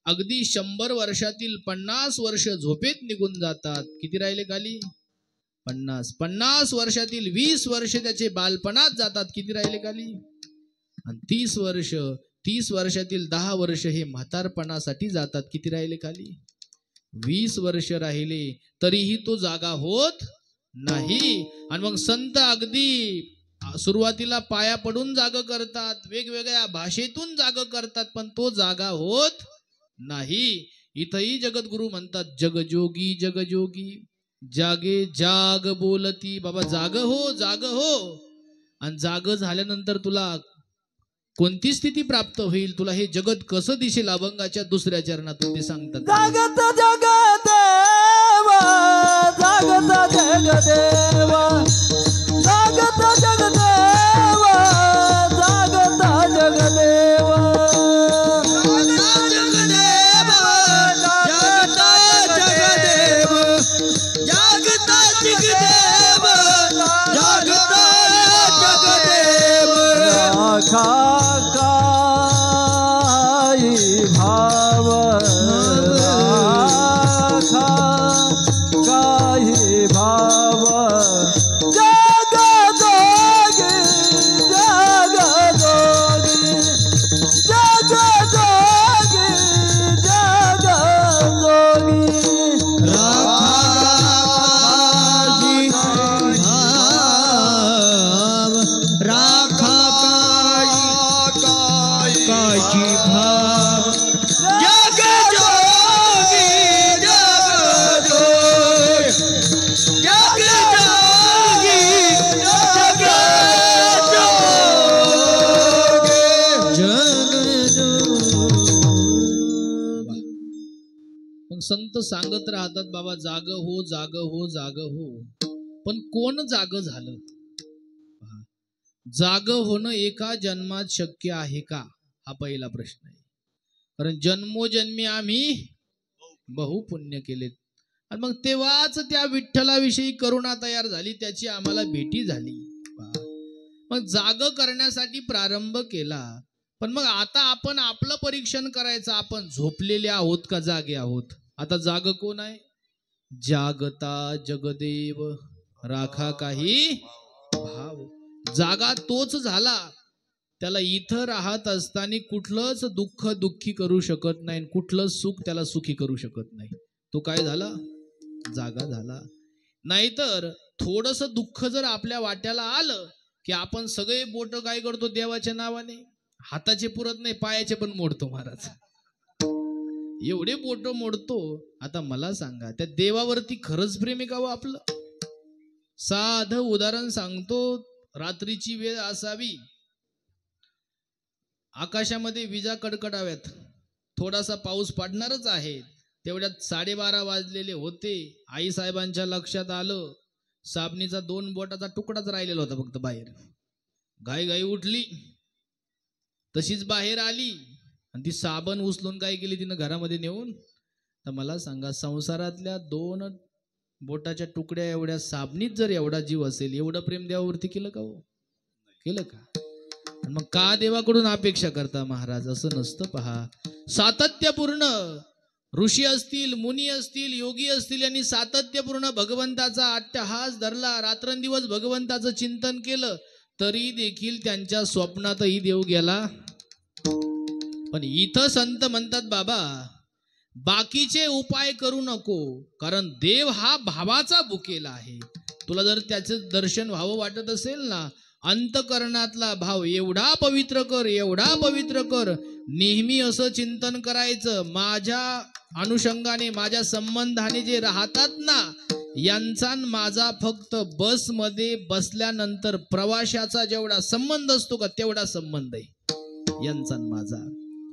अगदी 100 वर्षातील 50 वर्ष झोपेत निघून जातात. किती राहिले खाली, 50 वर्षातील 20 वर्ष त्याचे बालपणात जातात. किती राहिले खाली, आणि 30 वर्षातील 10 वर्ष हे म्हातारपणासाठी जातात. किती राहिले खाली, 20 वर्ष राहिले, तरीही तो जागा होत नाही. आणि मग संत अगदी सुरुवातीला पाया पडून जाग करतात, वेगवेगळ्या भाषेतून जाग करतात, पण तो जागा होत नाही. इथंही जगद्गुरु म्हणतात, जगजोगी जगजोगी जागे जाग बोलती. बाबा जाग हो, जाग हो. आणि जाग झाल्यानंतर तुला कोणती स्थिती प्राप्त होईल, तुला हे जगत कसं दिसेल, अभंगाच्या 2ऱ्या चरणातून ते सांगतात. जागत जगदेवा, जागत जगदेवा, जागत जगदेवा, जागत जगदेवा, जागत जगदेवा, जागत जगदेवा, जागत जगदेवा, जागत जगदेवा. राखा काही भाव, राखा काही भाव, जगजोगी जगजोगी, जगजोगी जगजोगी. राखा राखा कायची भाव, जगजोगी जगजोगी, जगजोगी जगजोगी. मग संत सांगत राहतात, बाबा जाग हो, जाग हो, जाग हो. पण कोण जाग झालं, जाग होणं एका जन्मात शक्य आहे का, हा पहिला प्रश्न आहे. कारण जन्मोजन्मी आम्ही बहुपुण्य केलेत, आणि मग तेव्हाच त्या विठ्ठलाविषयी करुणा तयार झाली, त्याची आम्हाला भेटी झाली. मग जाग करण्यासाठी प्रारंभ केला, पण मग आता आपण आपलं परीक्षण करायचं, आपण झोपलेले आहोत का जागे आहोत. आता जाग कोण आहे, जागता जगदेव राखा काही भाव. जागा तोच झाला, त्याला इथं राहत असताना कुठलंच दुःख दुःखी करू शकत नाही, कुठलंच सुख त्याला सुखी करू शकत नाही. तो काय झाला, जागा झाला. नाहीतर थोडस दुःख जर आपल्या वाट्याला आलं की आपण सगळे बोट काय करतो, देवाच्या नावाने हाताचे पुरत नाही, पायाचे पण मोडतो महाराज. एवढे बोट मोडतो. आता मला सांगा, त्या देवावरती खरंच प्रेम आहे का हो आपलं? साधं उदाहरण सांगतो. रात्रीची वेळ असावी, आकाशामध्ये विजा कडकडाव्यात, थोडासा पाऊस पडणारच आहे. तेवढ्यात 12:30 वाजलेले होते. आई साहेबांच्या लक्षात आलं, साबणीचा 2 बोटाचा तुकडाच राहिलेला होता फक्त बाहेर. घाई घाई उठली, तशीच बाहेर आली आणि ती साबण उचलून काय केली तिनं घरामध्ये नेऊन. तर मला सांगा, संसारातल्या 2 बोटाच्या तुकड्या एवढ्या साबणीत जर एवढा जीव असेल, एवढं प्रेम देवावरती केलं का हो? केलं का? आणि मग का देवाकडून अपेक्षा करता महाराज? असं नसतं. पहा, सातत्यपूर्ण ऋषी असतील, मुनी असतील, योगी असतील, यांनी सातत्यपूर्ण भगवंताचा अट्टहास धरला, रात्रंदिवस भगवंताचं चिंतन केलं, तरी देखील त्यांच्या स्वप्नातही देव गेला. पण इथं संत म्हणतात, बाबा बाकीचे उपाय करू नको, कारण देव हा भावाचा भुकेला आहे. तुला जर त्याचं दर्शन व्हावं वाटत असेल ना, अंतकरणातला भाव एवढा पवित्र कर, एवढा पवित्र कर. नेहमी असं चिंतन करायचं, माझ्या अनुषंगाने, माझ्या संबंधाने जे राहतात ना, यांचा माझा फक्त बसमध्ये बसल्यानंतर प्रवाशाचा जेवढा संबंध असतो का, तेवढा संबंध आहे यांचा माझा.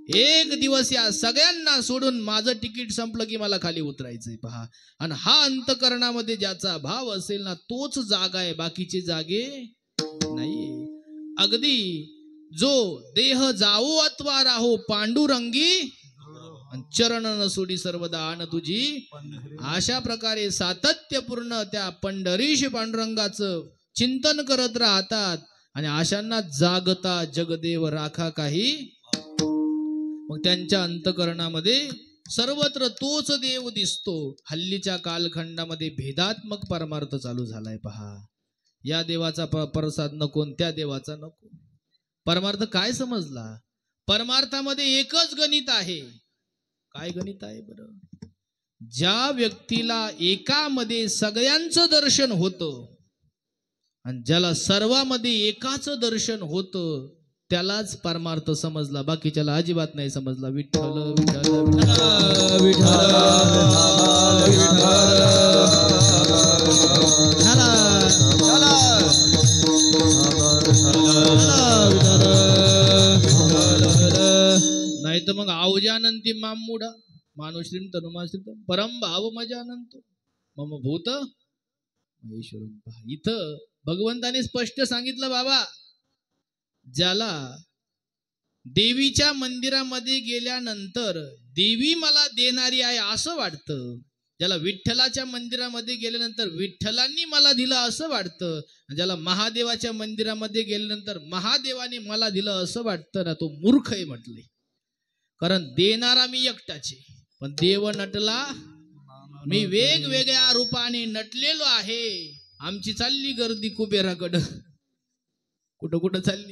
एक दिवस या सगळ्यांना सोडून माझं तिकीट संपलं की मला खाली उतरायचंय. पहा, आणि हा अंतकरणामध्ये ज्याचा भाव असेल ना, तोच जागा आहे, बाकीचे जागे नाही. अगदी जो देह जावो अथवा राहो पांडुरंगी, चरण न सोडी सर्वदा आन तुझी. अशा प्रकारे सातत्यपूर्ण त्या पंढरीश पांडुरंगाचं चिंतन करत राहतात आणि अशांना जागता जगदेव राखा काही. मग त्यांच्या अंतकरणामध्ये सर्वत्र तोच देव दिसतो. हल्लीच्या कालखंडामध्ये भेदात्मक परमार्थ चालू झालाय. पहा, या देवाचा प्रसाद नको, त्या देवाचा नको. परमार्थ काय समजला? परमार्थामध्ये एकच गणित आहे. काय गणित आहे बरं? ज्या व्यक्तीला एकामध्ये सगळ्यांचं दर्शन होतं आणि ज्याला सर्वामध्ये एकाचं दर्शन होतं, त्यालाच परमार्थ समजला, बाकीच्याला अजिबात नाही समजला. विठ्ठल विठ्ठल विठ्ठल नाही तर मग आवजानंती मामुडा मानुश्रीम तनुमाश्रित परम भाव मजानंतो मम भूत महेश्वरम. इथं भगवंताने स्पष्ट सांगितलं, बाबा ज्याला देवीच्या मंदिरामध्ये गेल्यानंतर देवी मला देणारी आहे असं वाटतं, ज्याला विठ्ठलाच्या मंदिरामध्ये गेल्यानंतर विठ्ठलांनी मला दिलं असं वाटतं, ज्याला महादेवाच्या मंदिरामध्ये गेल्यानंतर महादेवाने मला दिलं असं वाटतं ना, तो मूर्ख आहे म्हटलंय. कारण देणारा मी एकटाचे, पण देव नटला मी वेगवेगळ्या रूपाने नटलेलो आहे. आमची चालली गर्दी कुबेराकडं. कुठं कुठं चालली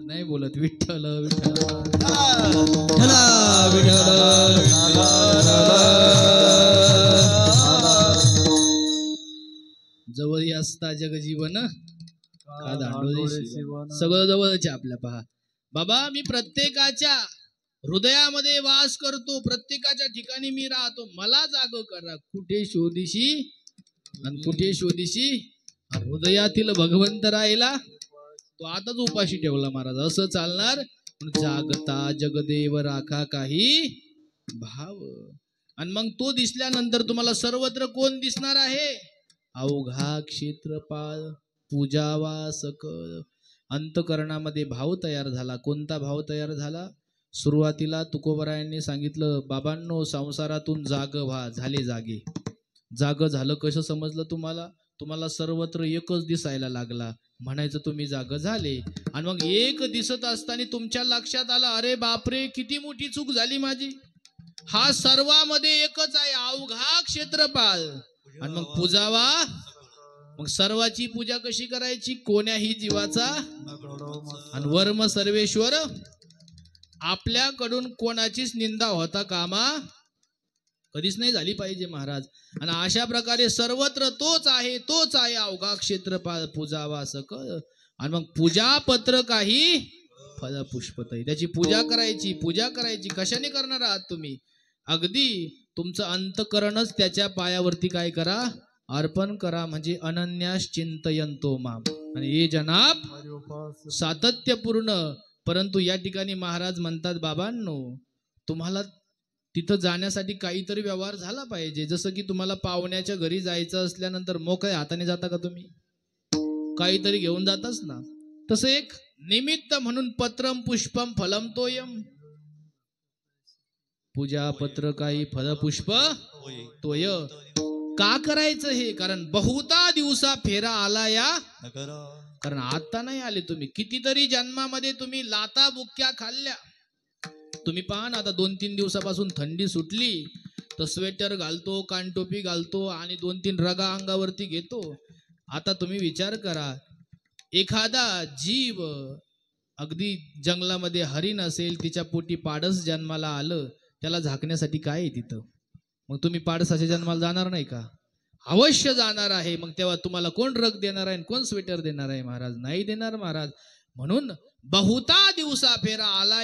नाही बोलत. विठ्ठल विठ्ठल जवळ असता जग जीवन का दांडोळे सगळं जवळच आपल्या. पहा बाबा, मी प्रत्येकाच्या हृदयामध्ये वास करतो, प्रत्येकाच्या ठिकाणी मी राहतो. मला जाग करा, कुठे शोधिशी आणि कुठे शोधिशी. हृदयातील भगवंत राहिला, तो आताच उपाशी ठेवला महाराज. असं चालणार. जागता जगदेव राखा काही भाव. आणि मग तो दिसल्यानंतर तुम्हाला सर्वत्र कोण दिसणार आहे? अवघा क्षेत्रपाल पूजावा सकळ. अंतकरणामध्ये भाव तयार झाला. कोणता भाव तयार झाला? सुरुवातीला तुकोबरायांनी सांगितलं, बाबांनो संसारातून जाग व्हा. झाले जागे. जाग झालं कसं समजलं तुम्हाला? तुम्हाला सर्वत्र एकच दिसायला लागला, म्हणायचं तुम्ही जाग झाले. आणि मग एक दिसत असताना तुमच्या लक्षात आलं, अरे बापरे किती मोठी चूक झाली माझी. हा सर्वामध्ये एकच आहे, अवघा क्षेत्रपाल. आणि मग पूजावा. मग सर्वाची पूजा कशी करायची? कोण्याही जीवाचा आणि वर्म सर्वेश्वर. आपल्याकडून कोणाचीच निंदा होता कामा कधीच नाही झाली पाहिजे महाराज. आणि अशा प्रकारे सर्वत्र तोच आहे, तोच आहे, अवघा क्षेत्रपाल पूजावा सकळ. आणि मग पूजा पत्र काही फळ पुष्पतही. त्याची पूजा करायची. कशाने करणार आहात तुम्ही? अगदी तुमचं अंतकरणच त्याच्या पायावरती काय करा, अर्पण करा. म्हणजे अनन्यास चिंतयंतो माम. आणि हे जनाब सातत्यपूर्ण. परंतु या ठिकाणी महाराज म्हणतात, बाबांनो, तुम्हाला तिथं जाण्यासाठी काहीतरी व्यवहार झाला पाहिजे. जसं की तुम्हाला पाहुण्याच्या घरी जायचं असल्यानंतर मोकळ्या हाताने जाता का तुम्ही? काहीतरी घेऊन जाताच ना. तसं एक निमित्त म्हणून पत्रम पुष्पम फलम तोयम. पूजा पत्र काही फल पुष्प तोय. का करायचं हे? कारण बहुता दिवसा फेरा आला या. कारण आता नाही आले तुम्ही. कितीतरी जन्मामध्ये तुम्ही लाता बुक्क्या खाल्ल्या. तुम्ही पहा ना, आता 2-3 दिवसापासून थंडी सुटली तर स्वेटर घालतो, कानटोपी घालतो आणि 2-3 रगा अंगावरती घेतो. आता तुम्ही विचार करा, एखादा जीव अगदी जंगलामध्ये हरिण असेल, तिच्या पोटी पाडस जन्माला आलं, त्याला झाकण्यासाठी काय आहे तिथं? मग तुम्ही पाडसाच्या जन्माला जाणार नाही का? अवश्य जाणार आहे. मग तेव्हा तुम्हाला कोण रग देणार आहे, कोण स्वेटर देणार आहे? महाराज नाही देणार महाराज. म्हणून बहुता दिवसा फेरा आला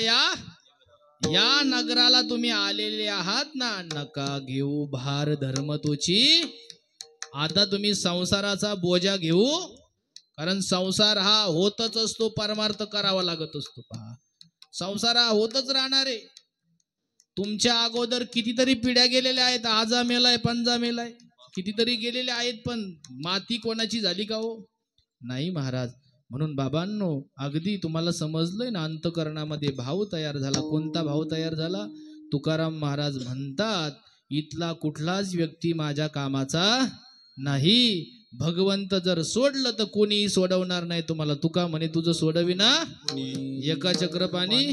या नगराला तुम्ही आलेले आहात ना, नका घेऊ भार धर्म तोची. आता तुम्ही संसाराचा बोजा घेऊ. कारण संसार हा होतच असतो, परमार्थ करावा लागत असतो. पहा, संसार हा होतच राहणार आहे. तुमच्या अगोदर कितीतरी पिढ्या गेलेल्या आहेत. आजा मेलाय, पंजा मेलाय, कितीतरी गेलेले आहेत. पण माती कोणाची झाली का हो? नाही महाराज. म्हणून बाबांनो, अगदी तुम्हाला समजलंय ना, अंतकरणामध्ये भाव तयार झाला. कोणता भाव तयार झाला? तुकाराम महाराज म्हणतात, इथला कुठलाच व्यक्ती माझ्या कामाचा नाही. भगवंत जर सोडलं तर कोणीही सोडवणार नाही तुम्हाला. तुका म्हणे, तुझं सोडविना एका चक्रपाणी.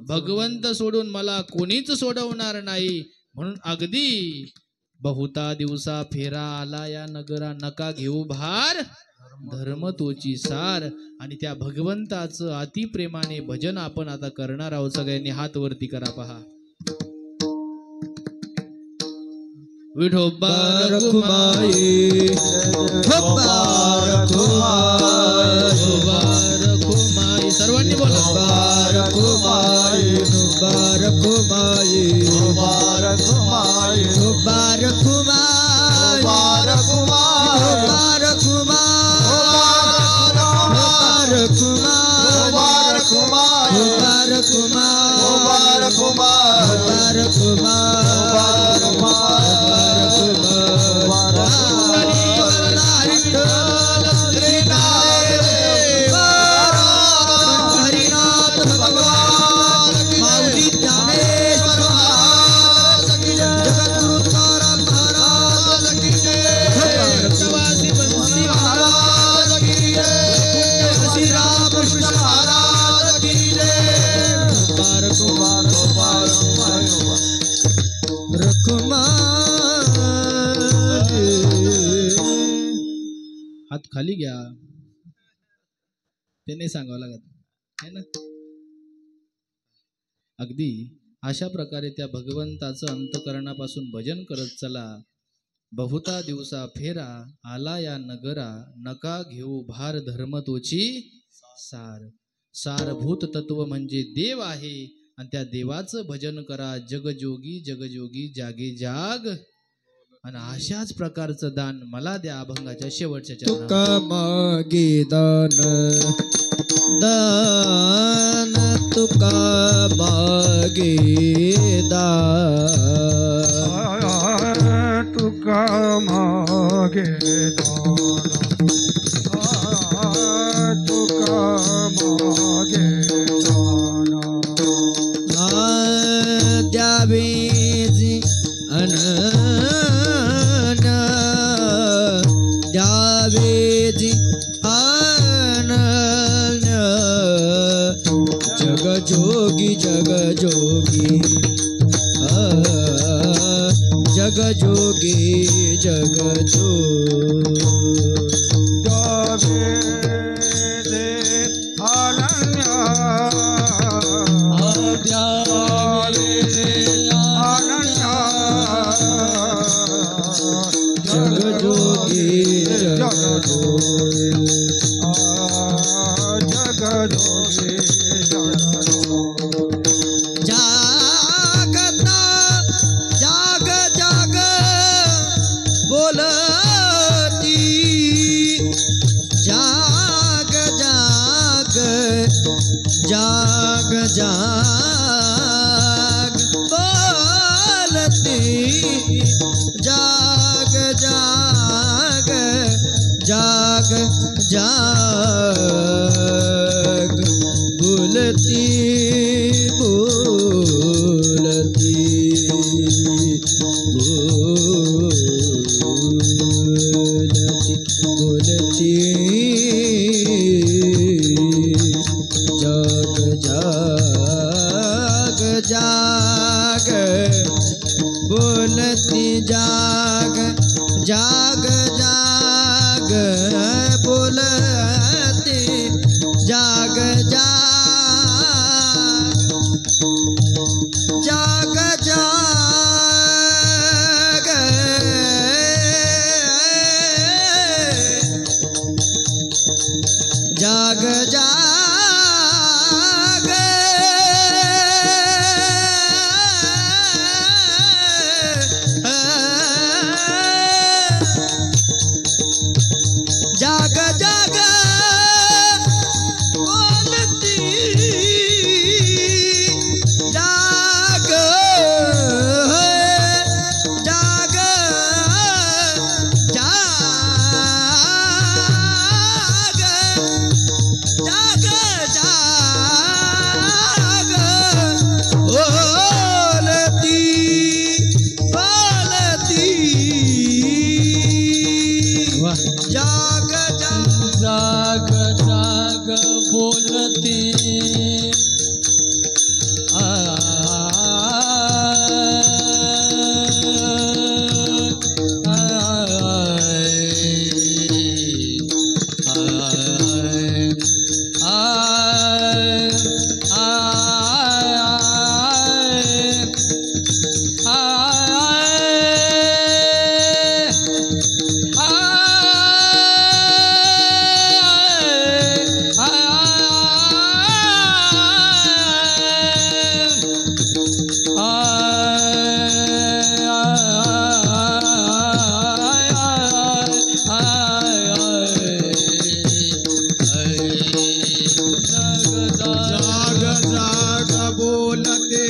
भगवंत सोडून मला कोणीच सोडवणार नाही. म्हणून अगदी बहुता दिवसा फेरा आला या नगरा, नका घेऊ भार धर्म तोची सार. आणि त्या भगवंताचं अतिप्रेमाने भजन आपण आता करणार आहोत. सगळ्यांनी हात वरती करा. पहा, विठोबा रखुमाई, सर्वांनी बोला, हात खाली घ्या. ते नाही सांगावं लागत है ना. अगदी अशा प्रकारे त्या भगवंताचं अंतकरणापासून भजन करत चला. बहुता दिवसा फेरा आला या नगरा, नका घेऊ भार धर्म तोची सार. सारभूत तत्व म्हणजे देव आहे. आणि त्या देवाचं भजन करा. जगजोगी जगजोगी जागे जाग. आणि अशाच प्रकारचं दान मला द्या. अभंगाच्या शेवटच्या चरणात. तुका मागे दान, दान तुका मागे दान, तुका मागे दान, तुका मागे दान, द्यावे जी अनन्य, द्यावेजी अनन्य, जगजोगी जगजोगी, जगजोगी जगजोगी, द्यावेजी अनन्य, जगजोगी जगजोगी, जोगे जगलो जागता जाग जाग बोलती जाग जाग जाग जाग बोलती जाग जाग जाग जाग बोलती बोलती बोलती जाग जाग जाग बोलती जाग जाग जाग बोलती जाग जाग जाग जाग जाग जाग जाग जाग बोलती जाग जाग जाग जाग बोलती बोलती जाग जाग जाग बोलते जाग जाग बोलते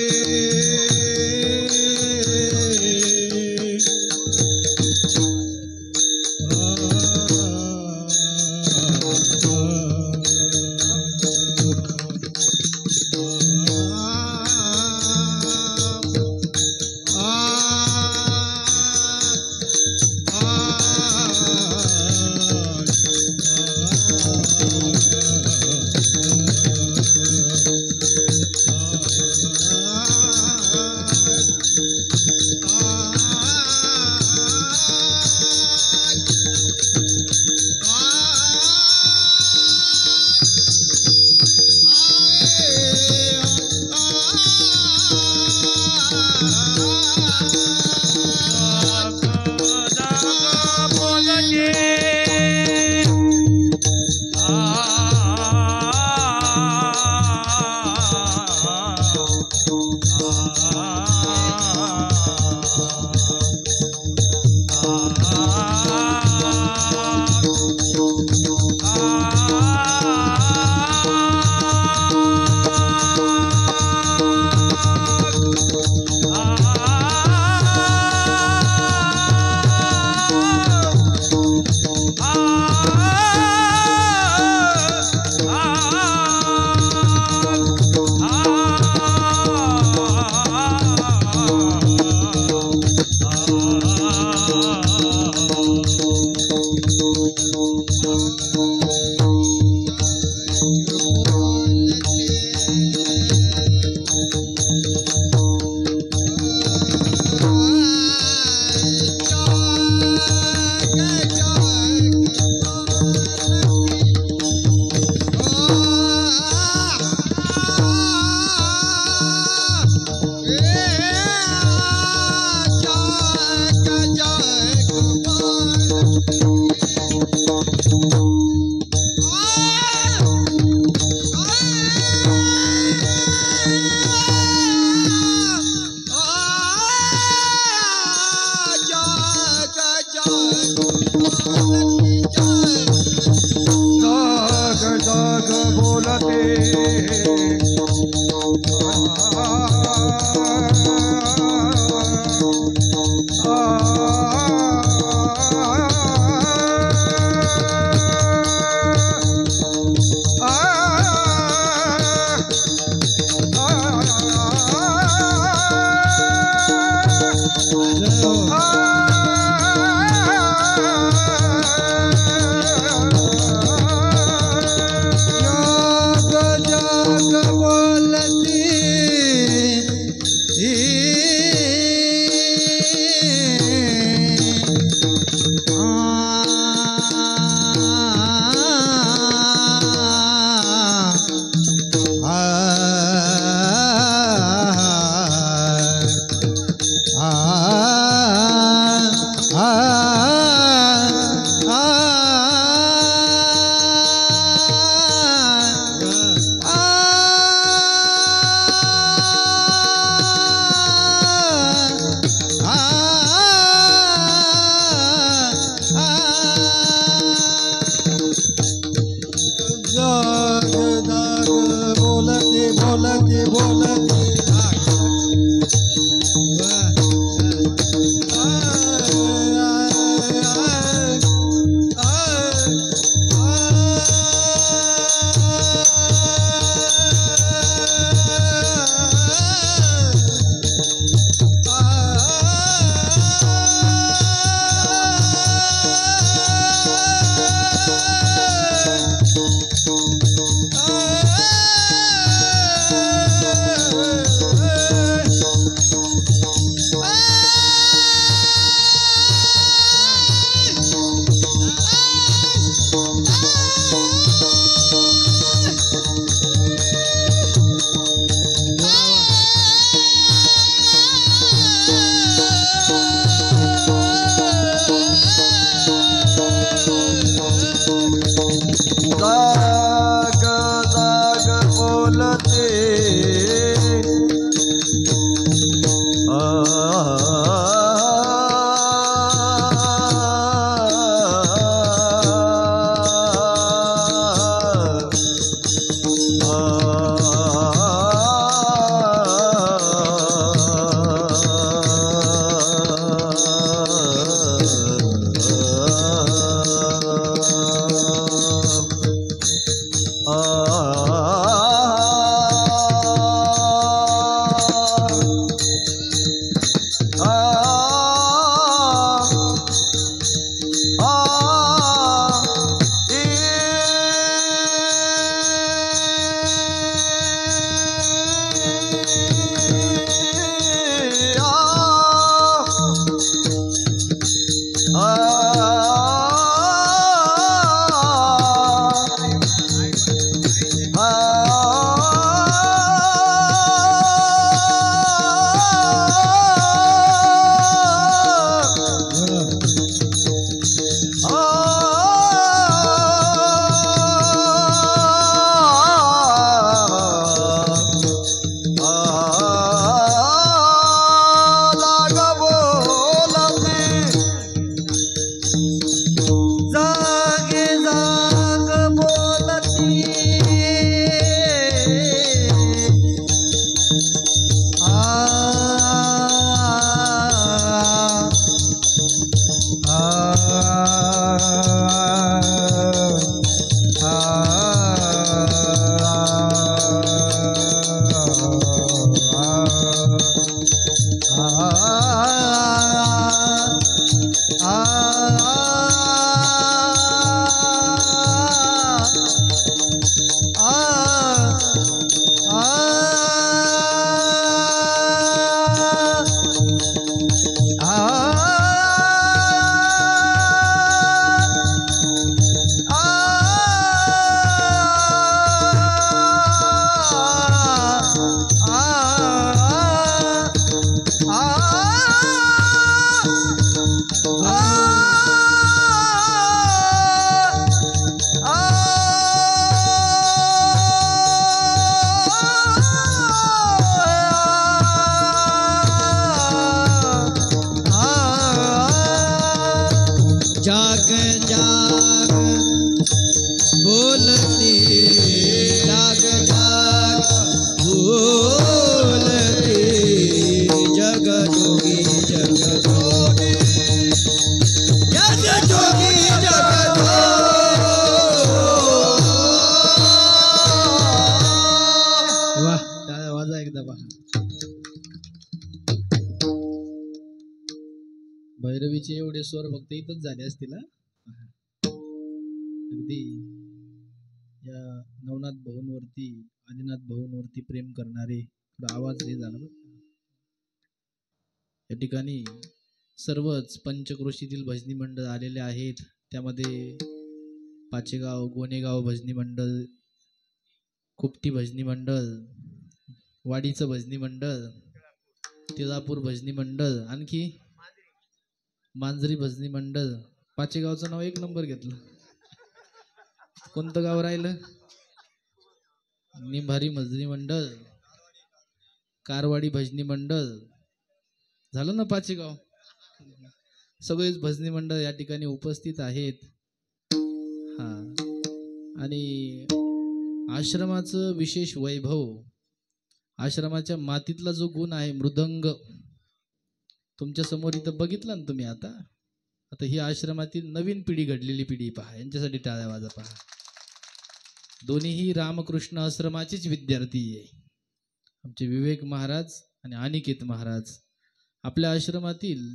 बोलते बोलते बोलते जाग जाग बोलती जाग जाग बोलती जग जोगी जग जोगी जग जोगी जग वाह टाळ्या वाजा एकदा पहा. भैरवीचे एवढे स्वर फक्त इथंच झाले असतील हा. अगदी या नवनाथ भाऊंवरती आदिनाथ भाऊंवरती प्रेम करणारे आवाज हे झाला बघ. या ठिकाणी सर्वच पंचक्रोशीतील भजनी मंडळ आलेले आहेत. त्यामध्ये पाचेगाव गोनेगाव भजनी मंडळ, कुपटी भजनी मंडळ, वाडीचं भजनी मंडळ, तिळापूर भजनी मंडळ, आणखी मांजरी भजनी मंडळ. पाचेगावचं नाव एक नंबर घेतलं. कोणतं गाव राहिलं? निंभारी भजनी मंडळ, कारवाडी भजनी मंडळ झालं ना पाचेगाव. सगळेच भजनी मंडळ या ठिकाणी उपस्थित आहेत. हा आणि आश्रमाचं विशेष वैभव, आश्रमाच्या मातीतला जो गुण आहे मृदंग, तुमच्या समोर इथं बघितला ना तुम्ही. आता ही आश्रमातील नवीन पिढी, घडलेली पिढी पहा, यांच्यासाठी टाळ्या वाजा पहा. दोन्हीही रामकृष्ण आश्रमाचेच विद्यार्थी आहे. आमचे विवेक महाराज आणि अनिकेत महाराज. आपल्या आश्रमातील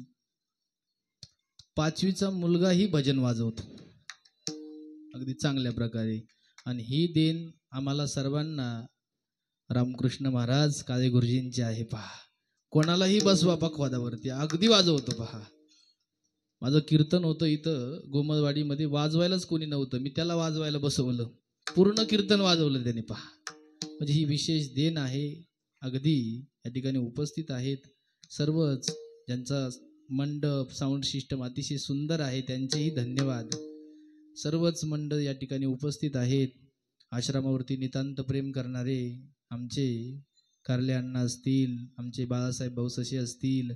5वीचा मुलगाही भजन वाजवतो अगदी चांगल्या प्रकारे. आणि ही देण आम्हाला सर्वांना रामकृष्ण महाराज काळे गुरुजींचे आहे पहा. कोणालाही बसवा पखवादावरती, अगदी वाजवतो पहा. माझं कीर्तन होतं इथं गोमलवाडीमध्ये, वाजवायलाच कोणी नव्हतं, मी त्याला वाजवायला बसवलं, पूर्ण कीर्तन वाजवलं त्याने पहा. म्हणजे ही विशेष देण आहे. अगदी या ठिकाणी उपस्थित आहेत सर्वच, ज्यांचा मंडप साऊंड सिस्टम अतिशय सुंदर आहे, त्यांचेही धन्यवाद. सर्वच मंडळ या ठिकाणी उपस्थित आहेत. आश्रमावरती नितांत प्रेम करणारे आमचे कारले अण्णा असतील, आमचे बाळासाहेब भाऊ ससे असतील,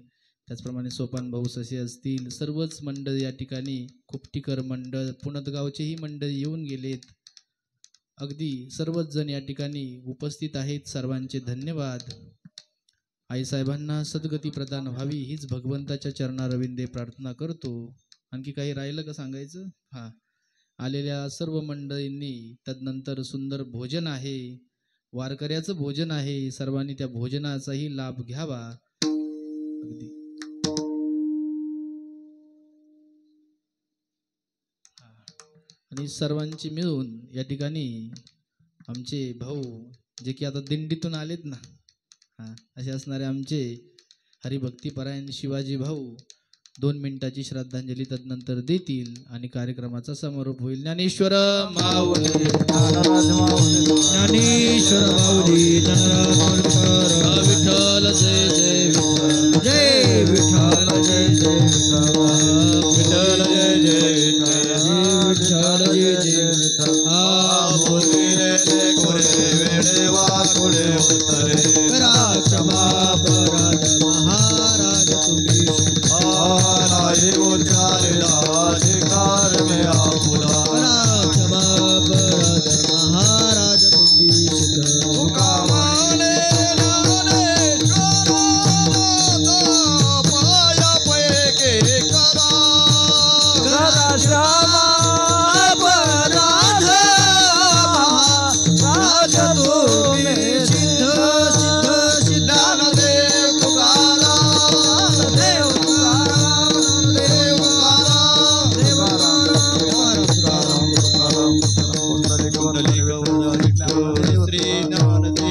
त्याचप्रमाणे सोपान भाऊ ससे असतील, सर्वच मंडळ या ठिकाणी, खुपटीकर मंडळ, पुणतगावचेही मंडळ येऊन गेलेत. अगदी सर्वच जण या ठिकाणी उपस्थित आहेत. सर्वांचे धन्यवाद. आईसाहेबांना सद्गती प्रदान व्हावी हीच भगवंताच्या चरणारविंदे प्रार्थना करतो. आणखी काही राहिलं का सांगायचं? हा, आलेल्या सर्व मंडळींनी, तदनंतर सुंदर भोजन आहे, वारकऱ्याचं भोजन आहे, सर्वांनी त्या भोजनाचाही लाभ घ्यावा. अगदी आणि सर्वांची मिळून या ठिकाणी आमचे भाऊ जे की आता दिंडीतून आलेत ना, असे असणारे आमचे हरिभक्तीपरायण शिवाजी भाऊ 2 मिनिटाची श्रद्धांजली तदनंतर देतील आणि कार्यक्रमाचा समारोप होईल. ज्ञानेश्वर माऊली, ज्ञानेश्वर माऊली, विठ्ठल जय जय विठ्ठल, जय विठ्ठल जय जय विठ्ठल, जय जय विठ्ठल, जय जय विठ्ठल. महाराज तुम्ही महाराज श्री ज्ञानदेव